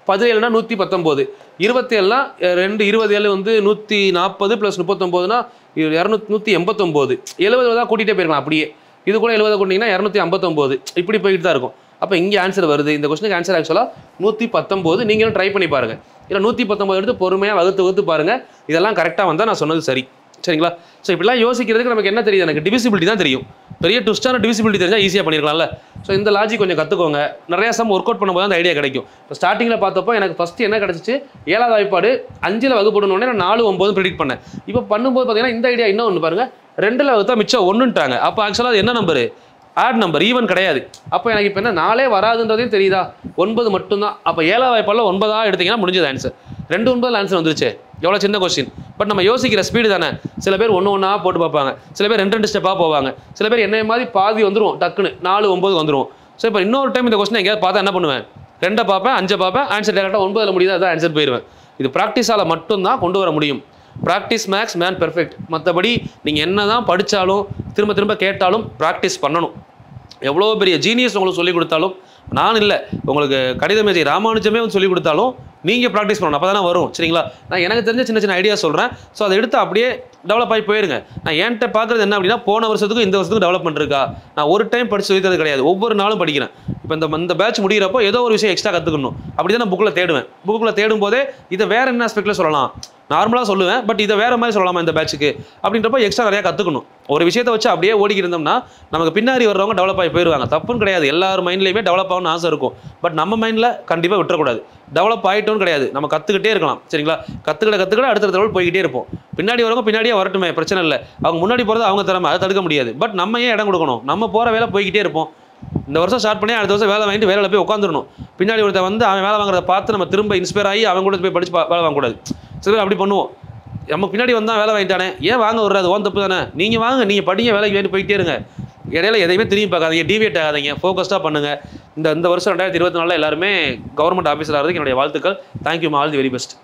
17னா 119, 27னா 2 27 வந்து 140 + 39னா 189, 70 தான் கூட்டிகிட்டே போயிருக்கலாம். அப்படியே இது கூட 70 கூட்டிங்கன்னா 259, இப்படி போயிட்டு தான் இருக்கும். அப்போ இங்கே ஆன்சர் வருது. இந்த கொஸ்டினுக்கு ஆன்சர் ஆக்சுவலாக 119. நீங்களும் ட்ரை பண்ணி பாருங்கள். இல்லை 119 எடுத்து பொறுமையாக வகுத்து பாருங்கள். இதெல்லாம் கரெக்டாக வந்தால் நான் சொன்னது சரி. சரிங்களா? ஸோ இப்படிலாம் யோசிக்கிறதுக்கு நமக்கு என்ன தெரியுது, எனக்கு டிவிசிபிலிட்டி தான் தெரியும். பெரிய ட்விஸ்டான டிவிசிபிலிட்டி தெரிஞ்சால் ஈஸியாக பண்ணியிருக்கலாம்ல. ஸோ இந்த லாஜிக் கொஞ்சம் கற்றுக்கோங்க. நிறையா சம் ஒர்க் அவுட் பண்ணும்போது அந்த ஐடியா கிடைக்கும். இப்போ ஸ்டார்டிங்கில் பார்த்தப்போ எனக்கு ஃபஸ்ட்டு என்ன கிடச்சிச்சு, 7வது வாய்ப்பாடு 5ல் வகுப்படணுன்னே நான் 4 9 ப்ரிடிக்ட் பண்ணேன். இப்போ பண்ணும்போது பார்த்தீங்கன்னா இந்த ஐடியா இன்னும் ஒன்று பாருங்கள், 2ல் வகுத்தா மிச்சம் 1ன்ட்டாங்க. அப்போ ஆக்சுவலாக அது என்ன நம்பரு, ஆட் நம்பர், ஈவன் கிடையாது. அப்போ எனக்கு இப்போ என்ன 4 வராதுன்றதையும் தெரியுதா, 9 மட்டும்தான். அப்போ 7வது வாய்ப்பாடில் 9 எடுத்திங்கன்னா முடிஞ்சது ஆன்சர். 2 9 ஆன்சர் வந்துருச்சு. எவ்வளோ சின்ன கொஸ்டின், பட் நம்ம யோசிக்கிற ஸ்பீடு தானே. சில பேர் 1 1 போட்டு பார்ப்பாங்க, சில பேர் 2 2 ஸ்டெப்பாக போவாங்க, சில பேர் என்னைய மாதிரி பாதி வந்துடும், டக்குன்னு 4 9 வந்துடும். ஸோ இப்போ இன்னொரு டைம் இந்த கொஸ்டின் எங்கேயாவது பார்த்தா என்ன பண்ணுவேன், 2 பார்ப்பேன் 5 பார்ப்பேன், ஆன்சர் டேரெக்டாக 9ல் முடியுது, அதான் ஆன்சர் போயிடுவேன். இது ப்ராக்டிஸால் மட்டும்தான் கொண்டு வர முடியும். Practice makes man perfect. மற்றபடி நீங்கள் என்ன தான் படித்தாலும் திரும்ப திரும்ப கேட்டாலும் ப்ராக்டிஸ் பண்ணணும். எவ்வளோ பெரிய ஜீனியஸ் உங்களுக்கு சொல்லிக் கொடுத்தாலும் நான் இல்லை, உங்களுக்கு கணித மேஜை ராமானுஜமே வந்து சொல்லி கொடுத்தாலும் நீங்கள் ப்ராக்டிஸ் பண்ணணும், அப்போ தானே வரும். சரிங்களா? நான் எனக்கு தெரிஞ்ச சின்ன சின்ன ஐடியா சொல்கிறேன். ஸோ அதை எடுத்து அப்படியே டெவலப் ஆகி போயிருங்க. நான் என்கிட்ட பார்க்குறது என்ன அப்படின்னா, போன வருஷத்துக்கும் இந்த வருஷத்துக்கும் டெவலப்மெண்ட் இருக்கா? நான் ஒரு டைம் படித்து வைக்கிறது கிடையாது, ஒவ்வொரு நாளும் படிக்கிறேன். இப்போ இந்த பேட்ச் முடிகிறப்போ ஏதோ ஒரு விஷயம் எக்ஸ்ட்ரா கற்றுக்கணும். அப்படி தான் நான் புக்கில் தேடுவேன். புக்கில் தேடும் போதே இதை வேறு என்ன ஆஸ்பெக்டில் சொல்லலாம், நார்மலாக சொல்லுவேன், பட் இதை வேறு மாதிரி சொல்லலாமா இந்த பேட்சுக்கு அப்படின்றப்போ எக்ஸ்ட்ரா நிறையா கற்றுக்கணும். ஒரு விஷயத்தை வச்சு அப்படியே ஓடிக்கிட்டு இருந்தோம்னா நமக்கு பின்னாடி வர்றவங்க டெவலப் ஆகி போயிடுவாங்க. தப்புன்னு கிடையாது, எல்லார் மைண்ட்லேயுமே டெவலப் ஆகணும்னு ஆசை இருக்கும். பட் நம்ம மைண்டில் கண்டிப்பாக விட்டுறக்கூடாது. டெவலப் ஆகிட்டோன்னு கிடையாது, நம்ம கற்றுக்கிட்டே இருக்கலாம். சரிங்களா? கற்றுக்கிட்ட அடுத்த லெவல் போய்கிட்டே இருப்போம். பின்னாடி வரவங்க பின்னாடியே வரட்டுமே, பிரச்சனை இல்லை. அவங்க முன்னாடி போகிறது அவங்க திறமை, அதை தடுக்க முடியாது. பட் நம்ம ஏன் இடம் கொடுக்கணும்? நம்ம போகிற வேலை போய்கிட்டே இருப்போம். இந்த வருஷம் ஸ்டார்ட் பண்ணி அடுத்த வருஷம் வேலை வாங்கிட்டு வேலையில் போய் உட்காந்துடணும். பின்னாடி ஒருத்தர் வந்து அவன் வேலை வாங்குறத பார்த்து நம்ம திரும்ப இன்ஸ்பயர் ஆகி அவங்க கூட போய் படித்து வேலை வாங்கக்கூடாது. சில பேர் அப்படி பண்ணுவோம். நம்ம பின்னாடி வந்தால் வேலை வாங்கிட்டானே, ஏன் வாங்க விடுறது, ஓன் தப்பு தானே, நீங்கள் வாங்க, நீங்கள் படிங்க, வேலைக்கு வேண்டி போய்கிட்டே இருங்க. இடையில எதையுமே திரும்பி பார்க்காதீங்க, டிவியேட் ஆகாதீங்க, ஃபோக்கஸ்டாக பண்ணுங்கள். இந்த வருஷம் 2024 எல்லாருமே கவர்மெண்ட் ஆஃபீஸர் ஆகிறதுக்கு என்னுடைய வாழ்த்துக்கள். Thank you, all the very best.